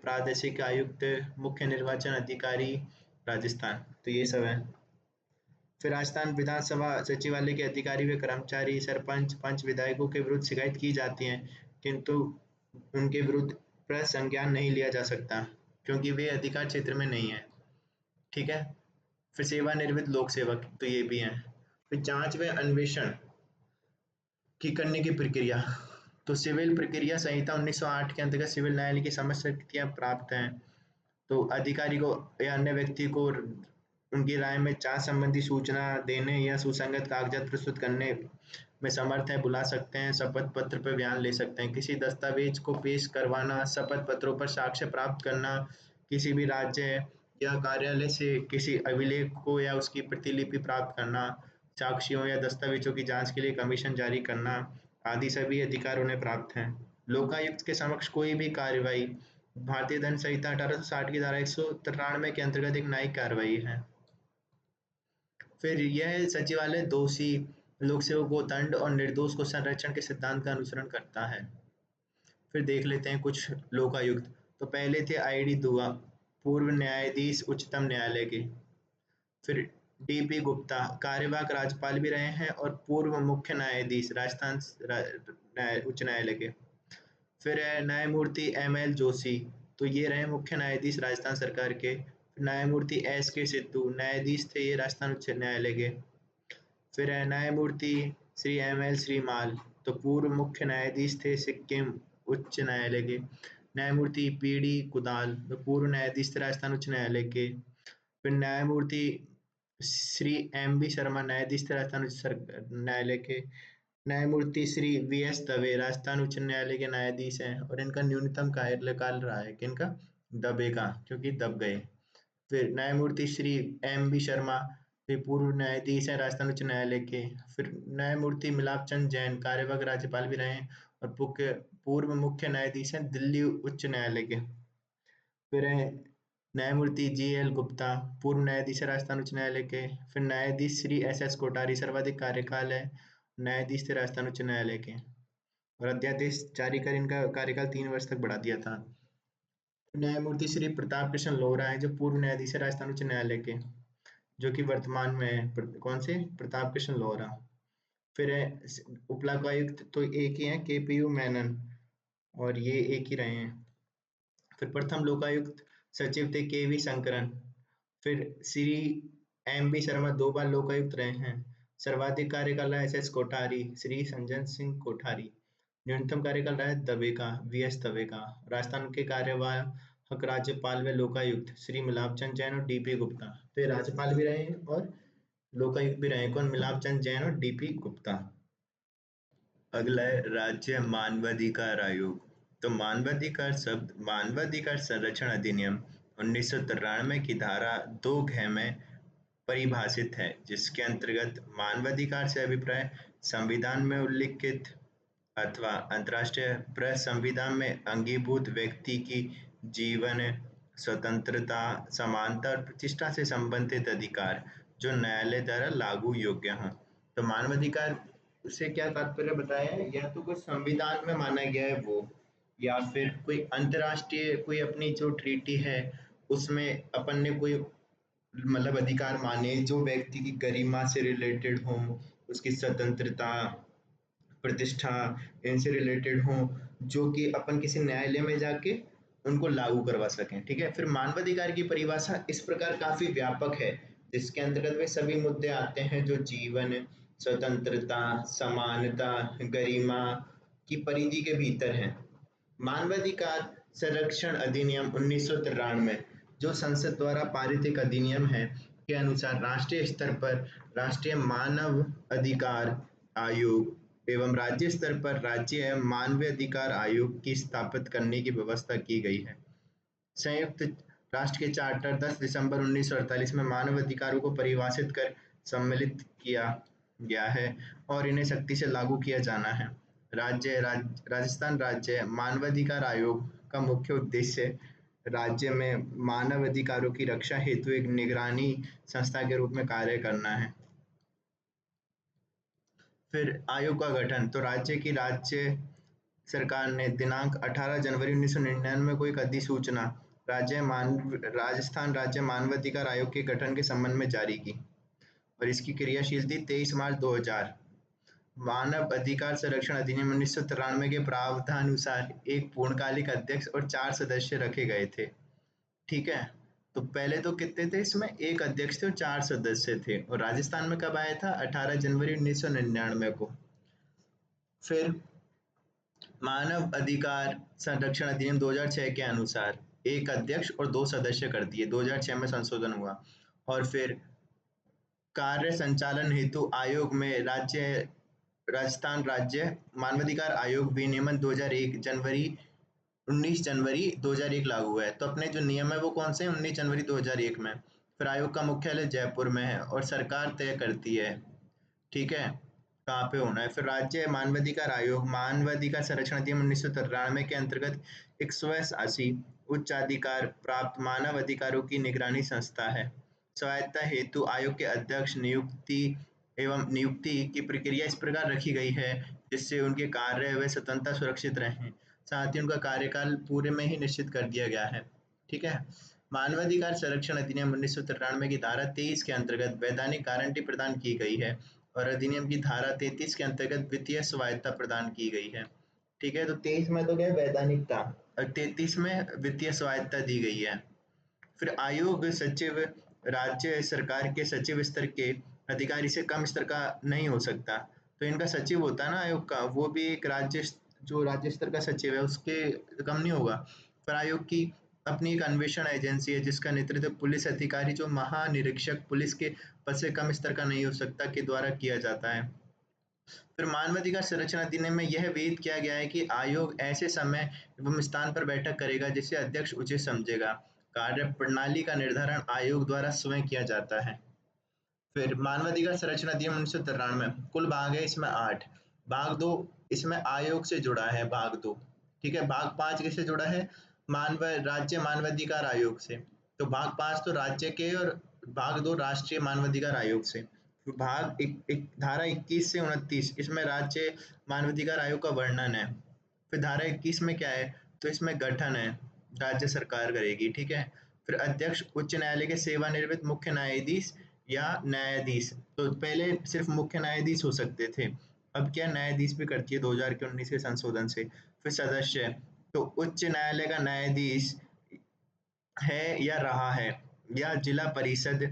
प्रादेशिक आयुक्त, मुख्य निर्वाचन अधिकारी राजस्थान, तो ये सब है। फिर राजस्थान विधानसभा सचिवालय के अधिकारी व कर्मचारी, सरपंच, पंच, विधायकों के विरुद्ध शिकायत की जाती है, किंतु उनके विरुद्ध प्रसंज्ञान नहीं लिया जा सकता क्योंकि वे अधिकार क्षेत्र में नहीं है। ठीक है। फिर सेवानिवृत्त लोक सेवक, तो ये भी हैं। फिर जांच व अन्वेषण की करने की प्रक्रिया, तो सिविल प्रक्रिया संहिता 1908 के अंतर्गत सिविल न्यायालय की समस्त शक्तियां प्राप्त हैं, तो अधिकारी को या अन्य व्यक्ति को उनकी राय में जांच संबंधी सूचना देने या सुसंगत कागजात प्रस्तुत करने में समर्थ है, बुला सकते हैं, शपथ पत्र पर बयान ले सकते हैं, किसी दस्तावेज को पेश करवाना, शपथ पत्रों पर साक्ष्य प्राप्त करना, किसी भी राज्य या कार्यालय से किसी अभिलेख को या उसकी प्रतिलिपि प्राप्त करना, साक्ष्यों या दस्तावेजों की जांच के लिए कमीशन जारी करना आदि सभी अधिकार उन्हें प्राप्त हैं। लोकायुक्त के समक्ष कोई भी कार्रवाई भारतीय दंड संहिता 1860 की धारा 193 के अंतर्गत एक न्यायिक कार्रवाई है। फिर यह सचिवालय दोषी लोक सेवक को दंड और निर्दोष को संरक्षण के सिद्धांत का अनुसरण करता है। फिर देख लेते हैं कुछ लोकायुक्त, तो पहले थे ID दुआ, पूर्व न्यायाधीश उच्चतम न्यायालय के। फिर DP गुप्ता कार्यवाहक राज्यपाल भी रहे हैं और पूर्व मुख्य न्यायाधीश राजस्थान उच्च न्यायालय के। फिर है न्यायमूर्ति ML जोशी, तो ये रहे मुख्य न्यायाधीश राजस्थान सरकार के। न्यायमूर्ति SK सिद्धू न्यायाधीश थे ये राजस्थान उच्च न्यायालय के। फिर है न्यायमूर्ति श्री ML श्रीमाल, तो पूर्व मुख्य न्यायाधीश थे सिक्किम उच्च न्यायालय के। न्यायमूर्ति PD कुदाल, तो पूर्व न्यायाधीश थे राजस्थान उच्च न्यायालय के। फिर न्यायमूर्ति श्री MB शर्मा न्यायाधीश थे राजस्थान उच्च न्यायालय के। न्यायमूर्ति श्री VS दवे राजस्थान उच्च न्यायालय के न्यायाधीश हैं और इनका न्यूनतम कार्यकाल रहा है किनका, दबे का, क्योंकि दब गए। फिर न्यायमूर्ति श्री MB शर्मा वे पूर्व न्यायाधीश हैं राजस्थान उच्च न्यायालय के। फिर न्यायमूर्ति मिलाप चंद जैन कार्यवाहक राज्यपाल भी रहे हैं और पूर्व मुख्य न्यायाधीश हैं दिल्ली उच्च न्यायालय के। फिर है न्यायमूर्ति GL गुप्ता पूर्व न्यायाधीश है राजस्थान उच्च न्यायालय के। फिर न्यायाधीश श्री SS कोठारी सर्वाधिक कार्यकाल है, न्यायाधीश थे राजस्थान उच्च न्यायालय के और अध्यादेश जारी कर इनका कार्यकाल 3 वर्ष तक बढ़ा दिया था। न्यायमूर्ति श्री प्रताप कृष्ण लोहरा है, जो पूर्व न्यायाधीश है राजस्थान उच्च न्यायालय के, जो कि वर्तमान में है। कौन से? प्रताप कृष्ण लोहरा। फिर है उपलोकायुक्त, तो एक ही है, केपीयू मेनन, और ये एक ही रहे हैं। फिर प्रथम लोकायुक्त सचिव थे केवी शंकरन। फिर श्री एम बी शर्मा 2 बार लोकायुक्त रहे हैं। सर्वाधिक कार्यकाल रहा एस कोठारी, श्री संजय सिंह कोठारी। न्यूनतम कार्यकाल रहा है दवे का, वी एस दवे का। राजस्थान के कार्यवाहक राज्यपाल व लोकायुक्त श्री मिलाप चंद जैन और डीपी गुप्ता। तो ये राज्यपाल भी रहे हैं और लोकायुक्त भी रहे हैं। कौन? मिलाप चंद जैन और डीपी गुप्ता। अगला है राज्य मानवाधिकार आयोग। तो मानवाधिकार शब्द मानवाधिकार संरक्षण अधिनियम 1993 की धारा 2 में परिभाषित है, जिसके अंतर्गत मानवाधिकार से अभिप्राय संविधान में उल्लिखित अथवा अंतर्राष्ट्रीय प्रसंविधान में अंगीभूत व्यक्ति की जीवन, स्वतंत्रता, समानता और प्रतिष्ठा से संबंधित अधिकार जो न्यायालय द्वारा लागू योग्य हों। तो मानवाधिकार से क्या तात्पर्य बताया है? या तो कोई संविधान में माना गया है वो, या फिर कोई अंतर्राष्ट्रीय कोई अपनी जो ट्रीटी है उसमें अपन ने कोई मतलब अधिकार माने जो व्यक्ति की गरिमा से रिलेटेड हो, उसकी स्वतंत्रता, प्रतिष्ठा, इनसे रिलेटेड हों, जो कि अपन किसी न्यायालय में जाके उनको लागू करवा सकें। ठीक है। फिर मानवाधिकार की परिभाषा इस प्रकार काफी व्यापक है, जिसके अंतर्गत वे सभी मुद्दे आते हैं जो जीवन, स्वतंत्रता, समानता, गरिमा की परिधि के भीतर हैं। मानवाधिकार संरक्षण अधिनियम 1993 जो संसद द्वारा पारित एक अधिनियम है के अनुसार राष्ट्रीय स्तर पर राष्ट्रीय मानव अधिकार आयोग एवं राज्य स्तर पर राज्य मानवाधिकार आयोग की स्थापित करने की व्यवस्था की गई है। संयुक्त राष्ट्र के चार्टर 10 दिसंबर 1948 में मानव अधिकारों को परिभाषित कर सम्मिलित किया गया है और इन्हें सख्ती से लागू किया जाना है। राजस्थान राज्य मानवाधिकार आयोग का मुख्य उद्देश्य राज्य में मानव अधिकारों की रक्षा हेतु एक निगरानी संस्था के रूप में कार्य करना है। फिर आयोग का गठन, तो राज्य सरकार ने दिनांक 18 जनवरी 1999 को एक अधिसूचना राजस्थान राज्य मानवाधिकार आयोग के गठन के संबंध में जारी की और इसकी क्रियाशील थी 23 मार्च 2000। मानव अधिकार संरक्षण अधिनियम 1993 के प्रावधानुसार एक पूर्णकालिक अध्यक्ष और 4 सदस्य रखे गए थे। ठीक है। तो पहले तो कितने थे इसमें? एक अध्यक्ष थे और 4 सदस्य थे। और राजस्थान में कब आया था? 18 जनवरी 1999 को। फिर मानव अधिकार संरक्षण अधिनियम 2006 के अनुसार एक अध्यक्ष और 2 सदस्य कर दिए, 2006 में संशोधन हुआ। और फिर कार्य संचालन हेतु आयोग में राजस्थान राज्य मानवाधिकार आयोग विनियमन 19 जनवरी 2001 लागू हुआ है। तो अपने जो नियम है वो कौन से हैं? 19 जनवरी 2001 में। फिर आयोग का मुख्यालय जयपुर में है और सरकार तय करती है, ठीक है, कहाँ पे होना है। फिर राज्य मानवाधिकार आयोग मानवाधिकार संरक्षण अधिनियम 1993 के अंतर्गत एक स्वशासी उच्चाधिकार प्राप्त मानव अधिकारों की निगरानी संस्था है। स्वायत्ता हेतु आयोग के अध्यक्ष नियुक्ति की प्रक्रिया इस प्रकार रखी गई है जिससे उनके कार्य व स्वतंत्रता सुरक्षित रहें, साथ ही उनका कार्यकाल पूरे में ही निश्चित कर दिया गया है। ठीक है। मानवाधिकार संरक्षण अधिनियम 1993 की धारा 23 के अंतर्गत वैधानिक गारंटी प्रदान की गई है और अधिनियम की धारा 33 के अंतर्गत वित्तीय स्वायत्ता प्रदान की गई है। ठीक है। तो 23 में तो क्या है? वैधानिकता, और 33 में वित्तीय स्वायत्ता दी गई है। फिर आयोग सचिव राज्य सरकार के सचिव स्तर के अधिकारी से कम स्तर का नहीं हो सकता। तो इनका सचिव होता है ना आयोग का, वो भी एक जो राज्य स्तर का सचिव है उसके कम नहीं होगा। फिर आयोग की अपनी एक अन्वेषण एजेंसी है जिसका नेतृत्व पुलिस अधिकारी जो महानिरीक्षक पुलिस के पद से कम स्तर का नहीं हो सकता के द्वारा किया जाता है। फिर मानवाधिकार संरक्षण अधिनियम में यह विहित किया गया है कि आयोग ऐसे समय एवं स्थान पर बैठक करेगा जिसे अध्यक्ष उचित समझेगा। कार्य प्रणाली का निर्धारण आयोग द्वारा स्वयं किया जाता है। फिर मानवाधिकार संरक्षण अधिनियम 1993 कुल भाग है इसमें 8। भाग 2 इसमें आयोग से जुड़ा है, भाग 2। ठीक है। भाग 5 किससे जुड़ा है? राज्य मानवाधिकार आयोग से। तो भाग 5 तो राज्य के और भाग 2 राष्ट्रीय मानवाधिकार आयोग से। फिर धारा 21 से 29 इसमें राज्य मानवाधिकार आयोग का वर्णन है। फिर धारा 21 में क्या है? तो इसमें गठन है, राज्य सरकार करेगी, ठीक है। फिर अध्यक्ष उच्च न्यायालय के सेवानिवृत्त मुख्य न्यायाधीश या न्यायाधीश। तो पहले सिर्फ मुख्य न्यायाधीश हो सकते थे, अब क्या न्यायाधीश भी करती है 2019 के संशोधन से। फिर सदस्य, तो उच्च न्यायालय का न्यायाधीश है या रहा है, या जिला परिषद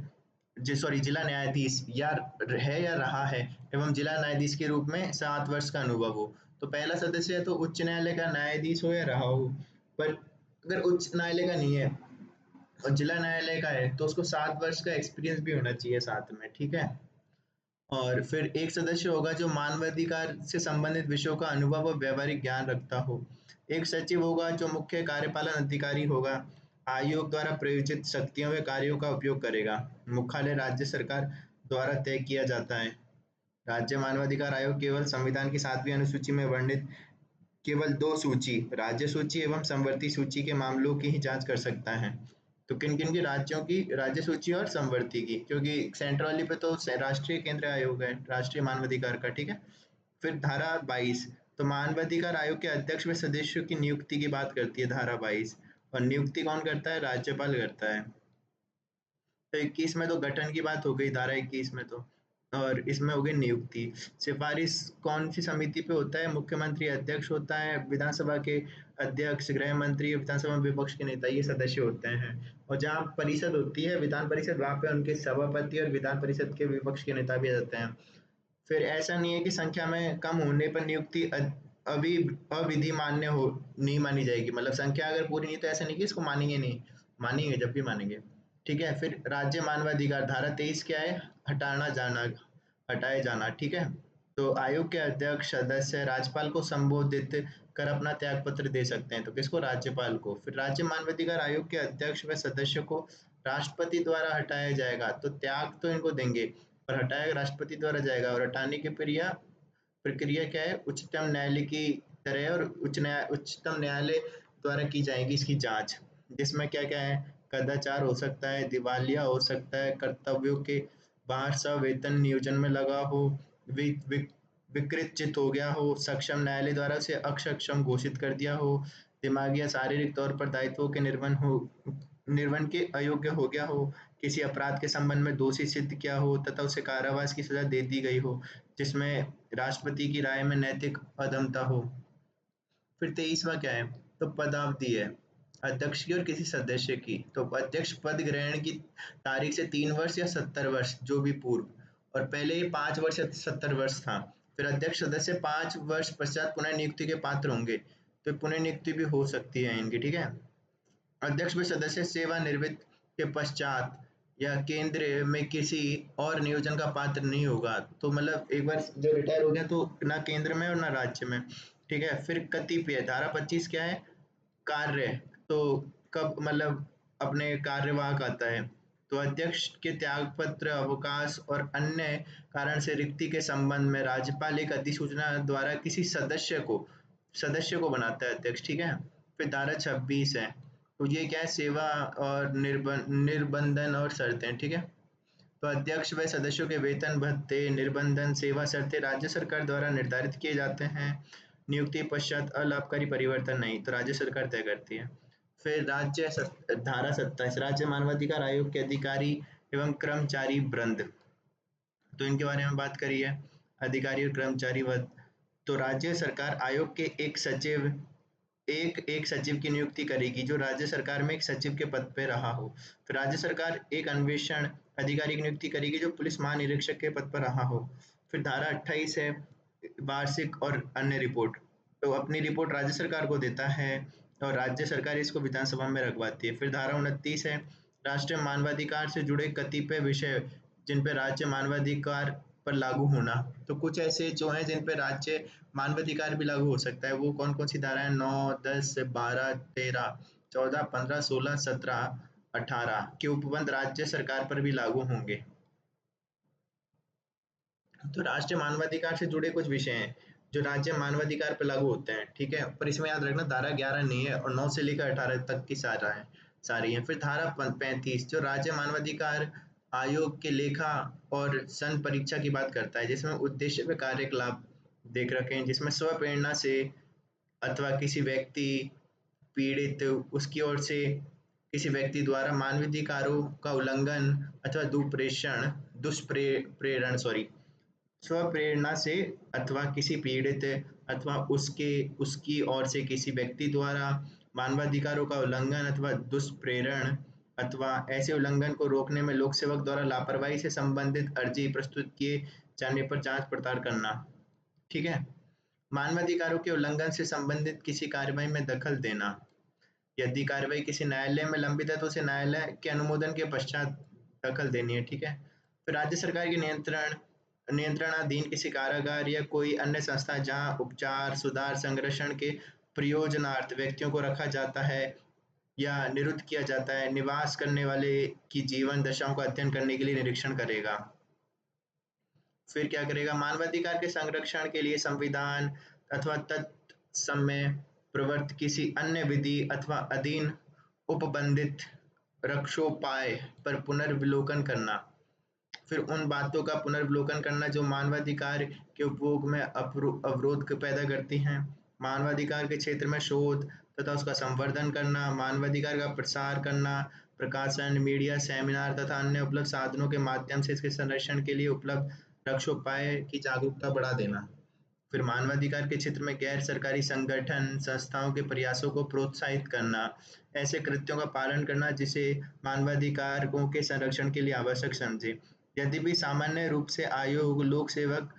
जी सॉरी जिला न्यायाधीश या है या रहा है, एवं जिला न्यायाधीश के रूप में 7 वर्ष का अनुभव हो। तो पहला सदस्य है तो उच्च न्यायालय का न्यायाधीश हो या रहा हो, पर अगर उच्च न्यायालय का नहीं है और जिला न्यायालय का है तो उसको 7 वर्ष का एक्सपीरियंस भी होना चाहिए साथ में, ठीक है। और फिर एक सदस्य होगा जो मानवाधिकार से संबंधित विषयों का अनुभव और व्यवहारिक ज्ञान रखता हो। एक सचिव होगा जो मुख्य कार्यपालन अधिकारी होगा, आयोग द्वारा प्रायोजित शक्तियों व कार्यों का उपयोग करेगा। मुख्यालय राज्य सरकार द्वारा तय किया जाता है। राज्य मानवाधिकार आयोग केवल संविधान की 7वीं अनुसूची में वर्णित केवल दो सूची, राज्य सूची एवं समवर्ती सूची के मामलों की ही जांच कर सकता है। तो किन किन की राज्यों की राज्य सूची और समवर्ती की, क्योंकि सेंटर वाली पे तो राष्ट्रीय केंद्र आयोग है, राष्ट्रीय मानवाधिकार का, ठीक है। फिर धारा 22, तो मानवाधिकार आयोग के अध्यक्ष व सदस्यों की नियुक्ति की बात करती है धारा 22, और नियुक्ति कौन करता है, राज्यपाल करता है। तो 21 में तो गठन की बात हो गई, धारा 21 में तो, और इसमें हो गई नियुक्ति। सिफारिश कौन सी समिति पे होता है, मुख्यमंत्री अध्यक्ष होता है, विधानसभा के अध्यक्ष, गृह मंत्री, विधानसभा में विपक्ष के नेता, ये सदस्य होते हैं। और जहाँ परिषद होती है विधान परिषद, वहां पे उनके सभापति और विधान परिषद के विपक्ष के नेता भी आ जाते हैं। फिर ऐसा नहीं है कि संख्या में कम होने पर नियुक्ति अभी अविधि मान्य हो नहीं मानी जाएगी, मतलब संख्या अगर पूरी नहीं तो ऐसा नहीं कि इसको मानेंगे नहीं, मानेंगे, जब भी मानेंगे, ठीक है। फिर राज्य मानवाधिकार धारा 23 क्या है, हटाना जाना, हटाए जाना, ठीक है। तो आयोग के अध्यक्ष सदस्य राज्यपाल को संबोधित कर अपना त्याग पत्र दे सकते हैं, तो किसको, राज्यपाल को। फिर राज्य मानवाधिकार आयोग के अध्यक्ष व सदस्य को राष्ट्रपति द्वारा हटाया जाएगा, तो त्याग तो इनको देंगे और हटाया राष्ट्रपति द्वारा जाएगा। और हटाने की प्रक्रिया क्या है, उच्चतम न्यायालय की तरह है, और उच्चतम न्यायालय द्वारा की जाएगी इसकी जांच, जिसमें क्या क्या है, कदाचार हो सकता है, दिवालिया हो सकता है, कर्तव्यों के बाहर सवेतन नियोजन में लगा हो, वि, वि, विकृत चित हो गया हो, सक्षम न्यायालय द्वारा उसे अक्षम घोषित कर दिया हो, दिमागी या शारीरिक तौर पर दायित्वों के निर्वहन के अयोग्य हो गया हो, किसी अपराध के संबंध में दोषी सिद्ध किया हो तथा उसे कारावास की सजा दे दी गई हो, जिसमें राष्ट्रपति की राय में नैतिक अदमता हो। फिर 23वां क्या है, तो पदावधि है अध्यक्ष की और किसी सदस्य की। तो अध्यक्ष पद ग्रहण की तारीख से 3 वर्ष या 70 वर्ष जो भी पूर्व, और पहले ये 5 वर्ष या 70 वर्ष था। फिर अध्यक्ष सदस्य 5 वर्ष पश्चात पुनः नियुक्ति के पात्र होंगे, तो पुनः नियुक्ति भी हो सकती है इनकी, ठीक है। अध्यक्ष व सदस्य सेवानिवृत्त के पश्चात या केंद्र में किसी और नियोजन का पात्र नहीं होगा, तो मतलब एक बार जो रिटायर हो गया तो ना केंद्र में और ना राज्य में, ठीक है। फिर कतिपय धारा 25 क्या है, कार्य, तो कब मतलब अपने कार्यवाहक आता है, तो अध्यक्ष के त्यागपत्र, अवकाश और अन्य कारण से रिक्ति के संबंध में राज्यपाल एक अधिसूचना द्वारा किसी सदस्य को बनाता है अध्यक्ष, ठीक है। फिर धारा 26 है, तो ये क्या है, सेवा और निर्बंधन और शर्तें, ठीक है। तो अध्यक्ष व सदस्यों के वेतन भत्ते, निर्बंधन, सेवा शर्तें राज्य सरकार द्वारा निर्धारित किए जाते हैं। नियुक्ति पश्चात अलाभकारी परिवर्तन नहीं, तो राज्य सरकार तय करती है। फिर धारा 27 राज्य मानवाधिकार आयोग के अधिकारी एवं कर्मचारी वृंद, तो इनके बारे में बात करी है, अधिकारी और कर्मचारी वर्ग। तो राज्य सरकार आयोग के एक सचिव की नियुक्ति करेगी जो राज्य सरकार में एक सचिव के पद पे रहा हो। फिर राज्य सरकार एक अन्वेषण अधिकारी की नियुक्ति करेगी जो पुलिस महानिरीक्षक के पद पर रहा हो। फिर धारा 28 है, वार्षिक और अन्य रिपोर्ट, तो अपनी रिपोर्ट राज्य सरकार को देता है और राज्य सरकार इसको विधानसभा में रखवाती है। फिर धारा 29 है, राष्ट्रीय मानवाधिकार से जुड़े कतिपय विषय जिन पे राज्य मानवाधिकार पर लागू होना, तो कुछ ऐसे जो हैं जिन पे राज्य मानवाधिकार भी लागू हो सकता है, वो कौन कौन सी धाराएं, 9, 10, 12, 13, 14, 15, 16, 17, 18 के उपबंध राज्य सरकार पर भी लागू होंगे। तो राष्ट्रीय मानवाधिकार से जुड़े कुछ विषय हैं जो राज्य मानवाधिकार पर लागू होते हैं, ठीक है। पर इसमें याद रखना धारा 11 नहीं है, और 9 से लेकर 18 तक की सारी है। फिर धारा 35 जो राज्य मानवाधिकार आयोग के लेखा और सन परीक्षा की बात करता है, जिसमें उद्देश्य व कार्यकलाप देख रखे हैं, जिसमें स्वप्रेरणा से अथवा किसी व्यक्ति, पीड़ित उसकी ओर से किसी व्यक्ति द्वारा मानवाधिकारों का उल्लंघन अथवा दुष्प्रेरण स्वप्रेरणा से अथवा किसी पीड़ित अथवा उसके उसकी ओर से किसी व्यक्ति द्वारा मानवाधिकारों का उल्लंघन अथवा दुष्प्रेरण अथवा ऐसे उल्लंघन को रोकने में लोक सेवक द्वारा लापरवाही से संबंधित अर्जी प्रस्तुत किए जाने पर जांच पड़ताल करना। ठीक है। मानवाधिकारों के उल्लंघन से संबंधित किसी कार्यवाही में दखल देना। यदि कार्रवाई किसी न्यायालय में लंबित है तो उसे न्यायालय के अनुमोदन के पश्चात दखल देनी है। ठीक है। फिर राज्य सरकार के नियंत्रणाधीन किसी कारागार या कोई अन्य संस्था जहां उपचार सुधार संरक्षण के प्रयोजनार्थ व्यक्तियों को रखा जाता है या निरुद्ध किया जाता है, निवास करने वाले की जीवन दशाओं का अध्ययन करने के लिए निरीक्षण करेगा। फिर क्या करेगा? मानवाधिकार के संरक्षण के लिए संविधान अथवा तत्समय प्रवर्तित किसी अन्य विधि अथवा अधीन उपबंधित रक्षोपाय पर पुनर्विलोकन करना। फिर उन बातों का पुनर्विलोकन करना जो मानवाधिकार के उपभोग में अवरोध पैदा करती हैं। मानवाधिकार के क्षेत्र में शोध तथा उसका संवर्धन करना, मानवाधिकार का प्रसार करना, प्रकाशन, मीडिया, सेमिनार तथा अन्य उपलब्ध साधनों के माध्यम से इसके संरक्षण के लिए उपलब्ध रक्षोपाय की जागरूकता बढ़ा देना। फिर मानवाधिकार के क्षेत्र में गैर सरकारी संगठन संस्थाओं के प्रयासों को प्रोत्साहित करना, ऐसे कृत्यों का पालन करना जिसे मानवाधिकारों के संरक्षण के लिए आवश्यक समझे। यदि भी सामान्य रूप से आयोग लोक सेवक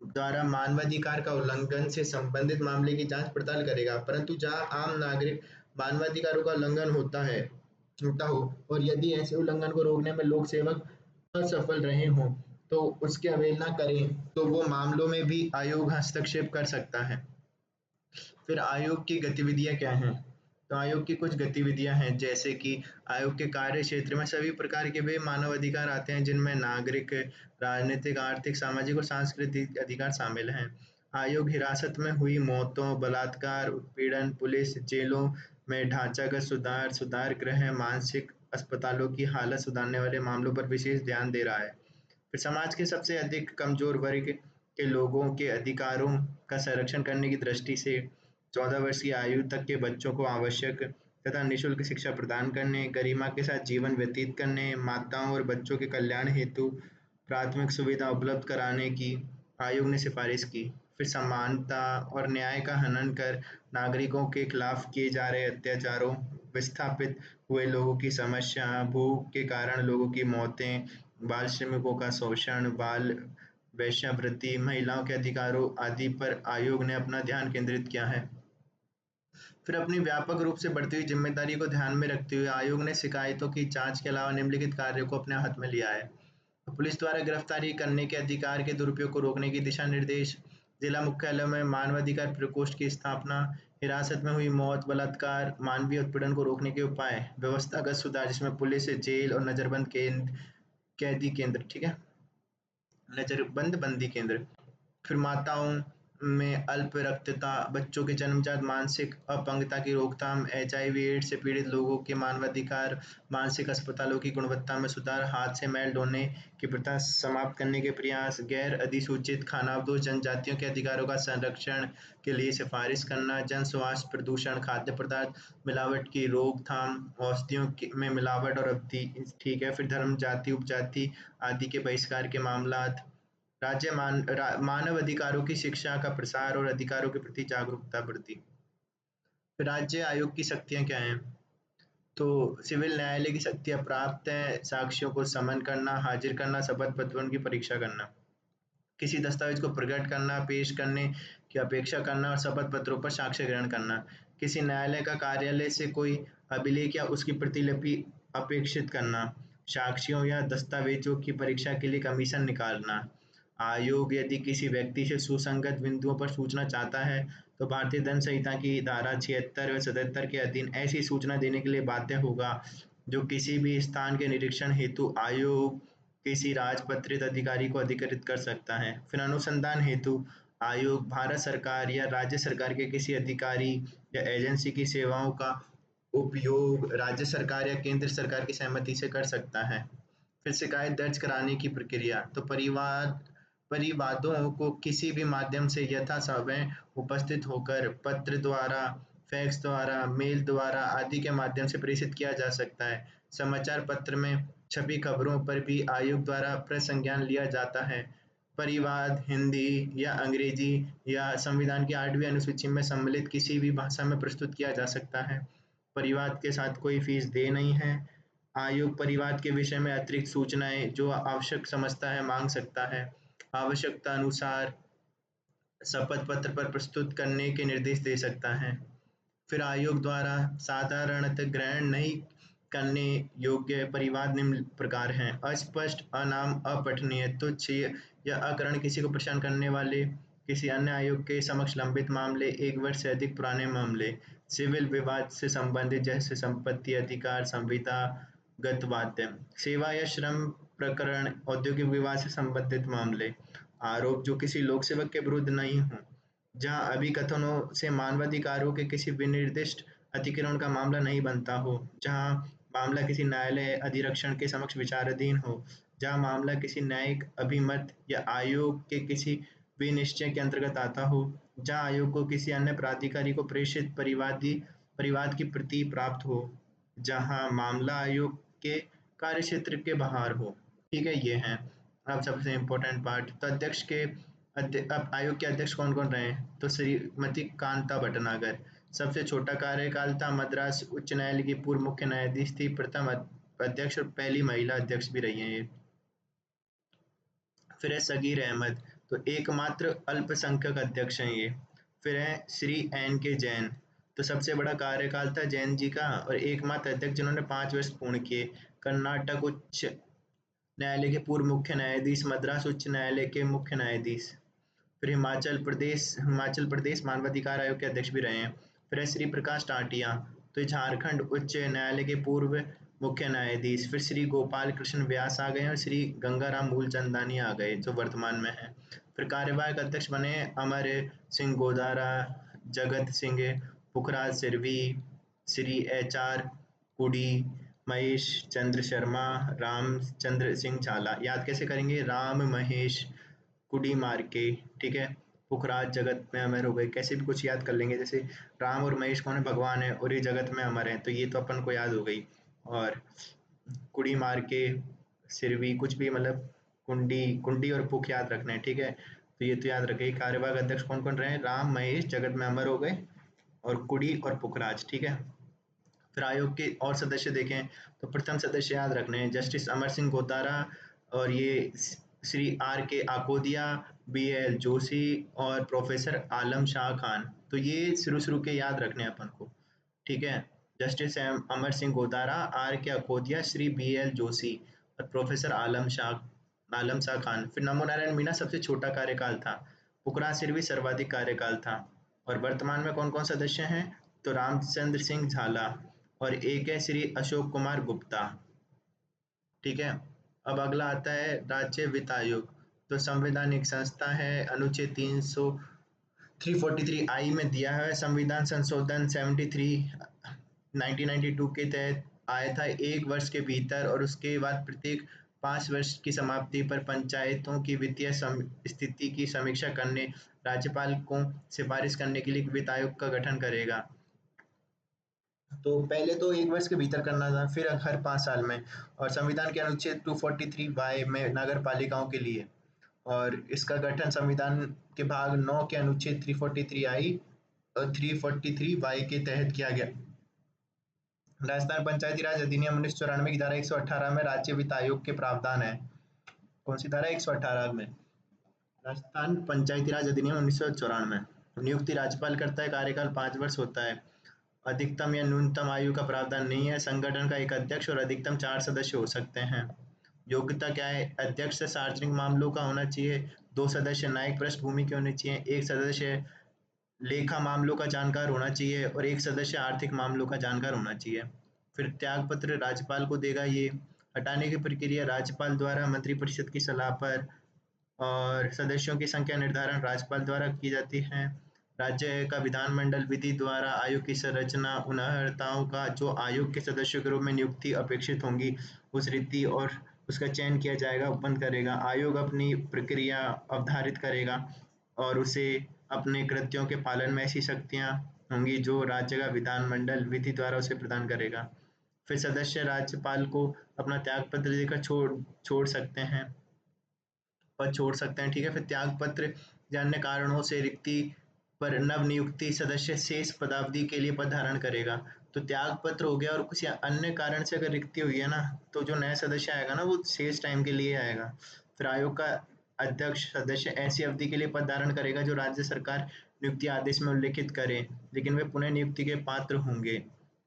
द्वारा मानवाधिकार का उल्लंघन से संबंधित मामले की जांच पड़ताल करेगा, परंतु जहां आम नागरिक मानवाधिकारों का उल्लंघन होता हो और यदि ऐसे उल्लंघन को रोकने में लोक सेवक असफल रहे हों तो उसकी अवहेलना करें तो वो मामलों में भी आयोग हस्तक्षेप कर सकता है। फिर आयोग की गतिविधियां क्या हैं? तो आयोग की कुछ गतिविधियां हैं जैसे कि आयोग के कार्य क्षेत्र में सभी प्रकार के वे मानव अधिकार आते हैं जिनमें नागरिक, राजनीतिक, आर्थिक, सामाजिक और सांस्कृतिक अधिकार शामिल हैं। आयोग हिरासत में हुई मौतों, बलात्कार, उत्पीड़न, पुलिस जेलों में ढांचागत सुधार गृह, मानसिक अस्पतालों की हालत सुधारने वाले मामलों पर विशेष ध्यान दे रहा है। फिर समाज के सबसे अधिक कमजोर वर्ग के लोगों के अधिकारों का संरक्षण करने की दृष्टि से 14 वर्ष की आयु तक के बच्चों को आवश्यक तथा निःशुल्क शिक्षा प्रदान करने, गरिमा के साथ जीवन व्यतीत करने, माताओं और बच्चों के कल्याण हेतु प्राथमिक सुविधा उपलब्ध कराने की आयोग ने सिफारिश की। फिर समानता और न्याय का हनन कर नागरिकों के खिलाफ किए जा रहे अत्याचारों, विस्थापित हुए लोगों की समस्या, भूख के कारण लोगों की मौतें, बाल श्रमिकों का शोषण, बाल वेश्यावृत्ति, महिलाओं के अधिकारों आदि पर आयोग ने अपना ध्यान केंद्रित किया है। फिर अपनी व्यापक रूप से बढ़ती हुई जिम्मेदारी को ध्यान में रखते हुए आयोग ने शिकायतों की जांच के अलावा निम्नलिखित कार्यों को अपने हाथ में लिया है। तो पुलिस द्वारा गिरफ्तारी करने के अधिकार के दुरुपयोग को रोकने की दिशा निर्देश, जिला मुख्यालय में मानवाधिकार प्रकोष्ठ की स्थापना, हिरासत में हुई मौत, बलात्कार, मानवीय उत्पीड़न को रोकने के उपाय, व्यवस्थागत सुधार जिसमें पुलिस, जेल और नजरबंद कैदी केंद्र, ठीक है, नजरबंद बंदी केंद्र। फिर माताओं में अल्प रक्तता, बच्चों के जन्मजात मानसिक अपंगता की रोकथाम, एचआईवी एड्स से पीड़ित लोगों के मानवाधिकार, मानसिक अस्पतालों की गुणवत्ता में सुधार, हाथ से मैल ढोने की प्रथा समाप्त करने के प्रयास, गैर अधिसूचित खानाबदोश जनजातियों के अधिकारों का संरक्षण के लिए सिफारिश करना, जन स्वास्थ्य, प्रदूषण, खाद्य पदार्थ मिलावट की रोकथाम, में मिलावट और अवधि, ठीक है। फिर धर्म, जाति, उपजाति आदि के बहिष्कार के मामला, मानव अधिकारों की शिक्षा का प्रसार और अधिकारों के प्रति जागरूकता बढ़ती। फिर राज्य आयोग की शक्तियां क्या हैं? तो सिविल न्यायालय की शक्तियां प्राप्त हैं साक्ष्यों को समन करना, हाजिर करना, शपथ पत्रों की परीक्षा करना, किसी दस्तावेज को प्रकट करना, पेश करने की अपेक्षा करना और शपथ पत्रों पर साक्ष्य ग्रहण करना, किसी न्यायालय का कार्यालय से कोई अभिलेख या उसकी प्रतिलिपि अपेक्षित करना, साक्ष्यों या दस्तावेजों की परीक्षा के लिए कमीशन निकालना। आयोग यदि किसी व्यक्ति से सुसंगत बिंदुओं पर सूचना चाहता है तो भारतीय दंड संहिता की धारा 76 व 77 के अधीन ऐसी सूचना देने के लिए बाध्य होगा। जो किसी भी स्थान के निरीक्षण हेतु आयोग किसी राजपत्रित अधिकारी को अधिकृत कर सकता है। फिर अनुसंधान हेतु आयोग भारत सरकार या राज्य सरकार के किसी अधिकारी या एजेंसी की सेवाओं का उपयोग राज्य सरकार या केंद्र सरकार की सहमति से कर सकता है। फिर शिकायत दर्ज कराने की प्रक्रिया, तो परिवादों को किसी भी माध्यम से यथासमय उपस्थित होकर पत्र द्वारा फैक्स द्वारा, मेल द्वारा आदि के माध्यम से प्रेषित किया जा सकता है। समाचार पत्र में छपी खबरों पर भी आयोग द्वारा प्रसंज्ञान लिया जाता है। परिवाद हिंदी या अंग्रेजी या संविधान की 8वीं अनुसूची में सम्मिलित किसी भी भाषा में प्रस्तुत किया जा सकता है। परिवाद के साथ कोई फीस देय नहीं है। आयोग परिवाद के विषय में अतिरिक्त सूचनाएं जो आवश्यक समझता है मांग सकता है। आवश्यकता अनुसार शपथ पत्र पर प्रस्तुत करने के निर्देश दे सकता है। फिर आयोग द्वारा साधारणतः ग्रहण नहीं करने योग्य परिवाद निम्न प्रकार हैं: अस्पष्ट, अनाम, अपठनीय, तुच्छ या अकरण किसी को परेशान करने वाले, किसी अन्य आयोग के समक्ष लंबित मामले, 1 वर्ष से अधिक पुराने मामले, सिविल विवाद से संबंधित जैसे संपत्ति अधिकार, संविदागत वाद्य, सेवा या श्रम प्रकरण, औद्योगिक विवाद से संबंधित मामले, आरोप जो किसी लोक सेवक के विरुद्ध नहीं हो, जहाँ अभिकथनों से मानवाधिकारों के किसी विनिर्दिष्ट अतिक्रमण का मामला नहीं बनता हो, जहाँ मामला किसी न्यायालय अधिरक्षण के समक्ष विचाराधीन हो, जहाँ मामला किसी न्यायिक अभिमत या आयोग के किसी विनिश्चय के अंतर्गत आता हो, जहाँ आयोग को किसी अन्य प्राधिकारी को प्रेषित परिवाद की प्रति प्राप्त हो, जहाँ मामला आयोग के कार्यक्षेत्र के बाहर हो। ठीक है, ये हैं। अब सबसे इम्पोर्टेंट पार्ट, तो अध्यक्ष के अब आयोग के अध्यक्ष कौन कौन रहे? तो श्रीमती कांता भटनागर। सबसे छोटा कार्यकाल था। मद्रास उच्च न्यायालय की पूर्व मुख्य न्यायाधीश थी, प्रथम अध्यक्ष और पहली महिला अध्यक्ष भी रही हैं ये। फिर है सगीर अहमद, तो एकमात्र अल्पसंख्यक अध्यक्ष हैं ये। फिर है श्री एन के जैन, तो सबसे बड़ा कार्यकाल था जैन जी का और एकमात्र अध्यक्ष जिन्होंने 5 वर्ष पूर्ण किए। कर्नाटक उच्च न्यायालय के पूर्व मुख्य न्यायाधीश, मद्रास उच्च न्यायालय के मुख्य न्यायाधीश। फिर हिमाचल प्रदेश मानवाधिकार आयोग के अध्यक्ष भी रहे हैं। फिर है श्री प्रकाश टाटिया, तो ये झारखंड उच्च न्यायालय के पूर्व मुख्य न्यायाधीश। फिर श्री गोपाल कृष्ण व्यास आ गए और श्री गंगाराम मूलचंदानी आ गए जो वर्तमान में है। फिर कार्यवाहक अध्यक्ष बने अमर सिंह गोदारा, जगत सिंह पुखराज सिरवी, श्री HR कुडी, महेश चंद्र शर्मा, रामचंद्र सिंह झाला। याद कैसे करेंगे? राम महेश कुडी मार के, ठीक है। पुखराज जगत में अमर हो गए, कैसे भी कुछ याद कर लेंगे। जैसे राम और महेश कौन है? भगवान है और ये जगत में अमर है, तो ये तो अपन को याद हो गई। और कुड़ी मार के सिरवी, कुछ भी मतलब कुंडी कुंडी और पुख याद रखना है, ठीक है। तो ये तो याद रखें। कार्यवाहक अध्यक्ष कौन कौन रहे? राम महेश जगत में अमर हो गए और कुड़ी और पुखराज, ठीक है। फिर आयोग के और सदस्य देखें तो प्रथम सदस्य याद रखने हैं जस्टिस अमर सिंह गोतारा, और ये श्री R.K. आकोदिया, BL जोशी और प्रोफेसर आलम शाह खान। तो ये शुरू के याद रखने हैं अपन को, ठीक है। Justice Amar Singh गोतारा, R.K. Akodiya, Shri BL Joshi और प्रोफेसर आलम शाह खान। फिर नमो नारायण मीणा सबसे छोटा कार्यकाल था। पुखराज सिरवी सर्वाधिक कार्यकाल था। और वर्तमान में कौन कौन सदस्य हैं? तो रामचंद्र सिंह झाला और एक है श्री अशोक कुमार गुप्ता, ठीक है। अब अगला आता है राज्य वित्त आयोग, तो संवैधानिक संस्था है। अनुच्छेद 343 I में दिया है संविधान संशोधन 1992 के तहत आया था 1 वर्ष के भीतर, और उसके बाद प्रत्येक 5 वर्ष की समाप्ति पर पंचायतों की वित्तीय स्थिति की समीक्षा करने, राज्यपाल को सिफारिश करने के लिए वित्त आयोग का गठन करेगा। तो पहले तो 1 वर्ष के भीतर करना था, फिर हर 5 साल में। और संविधान के अनुच्छेद 243 में नगर पालिकाओं के लिए, और इसका गठन संविधान के भाग 9 के अनुच्छेद 343I और 343Y के तहत किया गया। राजस्थान पंचायती राज अधिनियम 1994 की धारा 118 में राज्य वित्त आयोग के प्रावधान है। कौन सी धारा? 118 में राजस्थान पंचायती राज अधिनियम 1994। नियुक्ति राज्यपाल करता है, कार्यकाल 5 वर्ष होता है। अधिकतम या न्यूनतम आयु का प्रावधान नहीं है। संगठन का एक अध्यक्ष और अधिकतम 4 सदस्य हो सकते हैं। योग्यता क्या है? अध्यक्ष से सार्वजनिक मामलों का होना चाहिए, 2 सदस्य न्यायिक पृष्ठभूमि के होने चाहिए, 1 सदस्य लेखा मामलों का जानकार होना चाहिए और 1 सदस्य आर्थिक मामलों का जानकार होना चाहिए। फिर त्याग पत्र राज्यपाल को देगा ये। हटाने की प्रक्रिया राज्यपाल द्वारा मंत्रिपरिषद की सलाह पर, और सदस्यों की संख्या निर्धारण राज्यपाल द्वारा की जाती है। राज्य का विधानमंडल विधि द्वारा आयोग की संरचना उन अर्हताओं का जो आयोग के सदस्यों के रूप में नियुक्ति अपेक्षित होंगी उस रीति और उसका चयन किया जाएगा, उत्पन्न करेगा। आयोग अपनी प्रक्रिया अवधारित करेगा और उसे अपने कृत्यों के पालन में ऐसी शक्तियां होंगी जो राज्य का विधानमंडल विधि द्वारा उसे प्रदान करेगा। फिर सदस्य राज्यपाल को अपना त्याग पत्र देकर छोड़ सकते हैं, ठीक है। फिर त्याग पत्र या अन्य कारणों से रिक्ति पर नवनियुक्ति सदस्य शेष पदावधि के लिए पद धारण करेगा। तो त्याग पत्र हो गया और किसी अन्य कारण से अगर रिक्ति हुई है ना, तो जो नया सदस्य आएगा ना वो शेष टाइम के लिए आएगा। फिर आयोग का अध्यक्ष सदस्य ऐसी अवधि के लिए पद धारण करेगा जो राज्य सरकार नियुक्ति आदेश में उल्लिखित करे, लेकिन वे पुनः नियुक्ति के पात्र होंगे।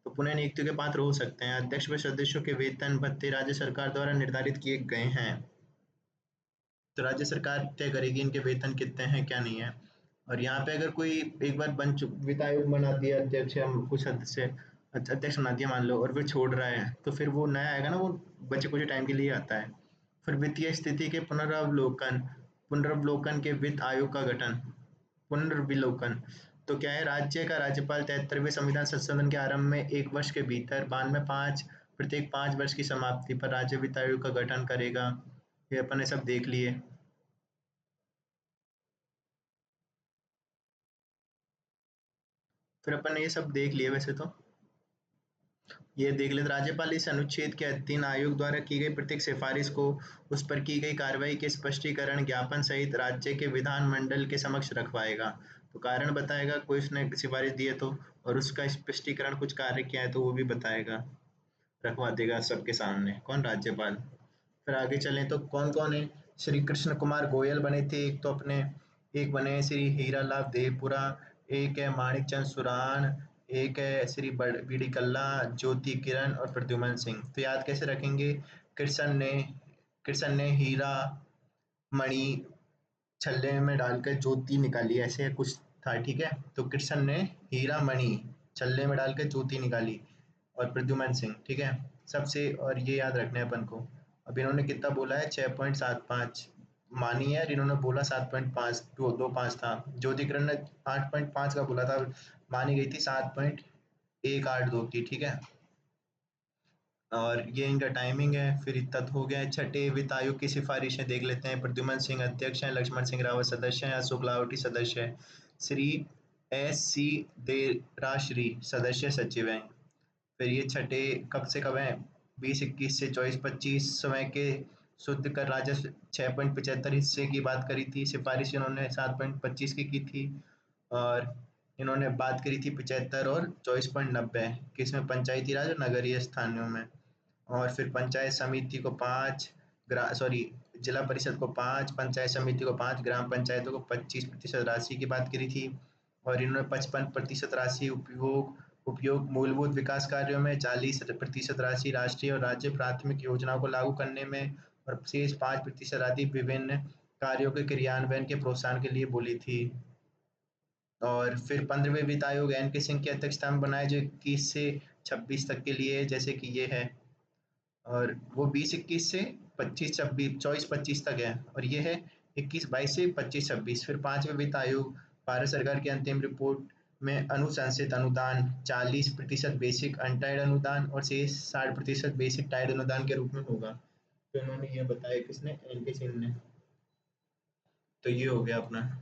तो पुनः नियुक्ति के पात्र हो सकते हैं। अध्यक्ष व सदस्यों के वेतन भत्ते राज्य सरकार द्वारा निर्धारित किए गए हैं। तो राज्य सरकार तय करेगी इनके वेतन कितने हैं क्या नहीं है। और यहाँ पे अगर कोई एक बार वित्त आयोग बना दिया अध्यक्ष या कुछ सदस्य अध्यक्ष बना दिया मान लो, और फिर छोड़ रहा है, तो फिर वो नया आएगा ना, वो बचे कुछ टाइम के लिए आता है। फिर वित्तीय स्थिति के पुनरावलोकन, के वित्त आयोग का गठन। पुनर्विलोकन तो क्या है, राज्य का राज्यपाल 73वें संविधान संशोधन के आरंभ में 1 वर्ष के भीतर, बाद में प्रत्येक 5 वर्ष की समाप्ति पर राज्य वित्त आयोग का गठन करेगा। ये अपन ने सब देख लिए। फिर अपन ने ये सब देख लिया वैसे तो। ये देख लेते, राज्यपाल इस अनुच्छेद के अधीन आयोग द्वारा की गई प्रत्येक सिफारिश को उस पर की गई कार्रवाई के स्पष्टीकरण ज्ञापन सहित राज्य के विधानमंडल के समक्ष रखवाएगा। तो कारण बताएगा, कोई उसने सिफारिश दी है तो, और उसका स्पष्टीकरण कुछ कार्य किया है तो वो भी बताएगा, रखवा देगा सबके सामने। कौन? राज्यपाल। फिर आगे चलें तो कौन कौन है। श्री कृष्ण कुमार गोयल बने थे एक तो अपने, एक बने हैं श्री हीरालाल देवपुरा, एक है माणिक चंद सुरान, एक है श्री बीडी कल्ला, ज्योति किरण और प्रद्युमन सिंह। तो याद कैसे रखेंगे? कृष्ण ने कृष्ण ने हीरा मणि छल्ले में डालकर ज्योति निकाली, ऐसे कुछ था, ठीक है। तो कृष्ण ने हीरा मणि छल्ले में डालकर ज्योति निकाली, और प्रद्युमन सिंह, ठीक है। सबसे, और ये याद रखना है अपन को। अब इन्होंने कितना बोला है? 6.75 मानी है, और इन्होंने बोला 7.5, 2.25 था। ज्योतिकिरण ने 8.5 का बोला था, मानी गई थी 7.182 की, ठीक है। और ये इनका टाइमिंग है। फिर इतना तो हो गया है। छठे वित्त आयोग की सिफारिशें देख लेते हैं। प्रद्युमन सिंह अध्यक्ष हैं, लक्ष्मण सिंह रावत सदस्य हैं, अशोक लाहोटी सदस्य है, श्री S.C. देराश्री सदस्य सचिव हैं। फिर ये छठे कब से कब है? 2021 से 24-25 समय के शुद्ध कर राजस्व 6.75 हिस्से की बात करी थी। सिफारिश इन्होंने 7.25 की थी, और इन्होंने बात करी थी 75 और 24.90 किसमें? पंचायती राज और नगरीय स्थानों में। और फिर पंचायत समिति को 5, जिला परिषद को 5, पंचायत समिति को 5, ग्राम पंचायतों को 25% राशि की बात करी थी। और इन्होंने 55% राशि उपयोग मूलभूत विकास कार्यों में, 40% राशि राष्ट्रीय और राज्य प्राथमिक योजनाओं को लागू करने में, और शेष 5% राशि विभिन्न कार्यों के क्रियान्वयन के प्रोत्साहन के लिए बोली थी। और फिर 15वें वित्त आयोग एन के सिंह की अध्यक्षता में बनाया, जो 21 से 26 तक के लिए है, जैसे कि ये है। और वो 20-21 से 25-26, 24-25 तक है, और ये है 21-22 से 25-26। फिर 5वें वित्त आयोग भारत सरकार की अंतिम रिपोर्ट में अनुशंसित अनुदान 40% बेसिक अनटाइड अनुदान और शेष 60% बेसिक टाइड अनुदान के रूप में होगा। तो इन्होंने ये बताया, किसने? एन के सिंह ने। तो ये हो गया अपना।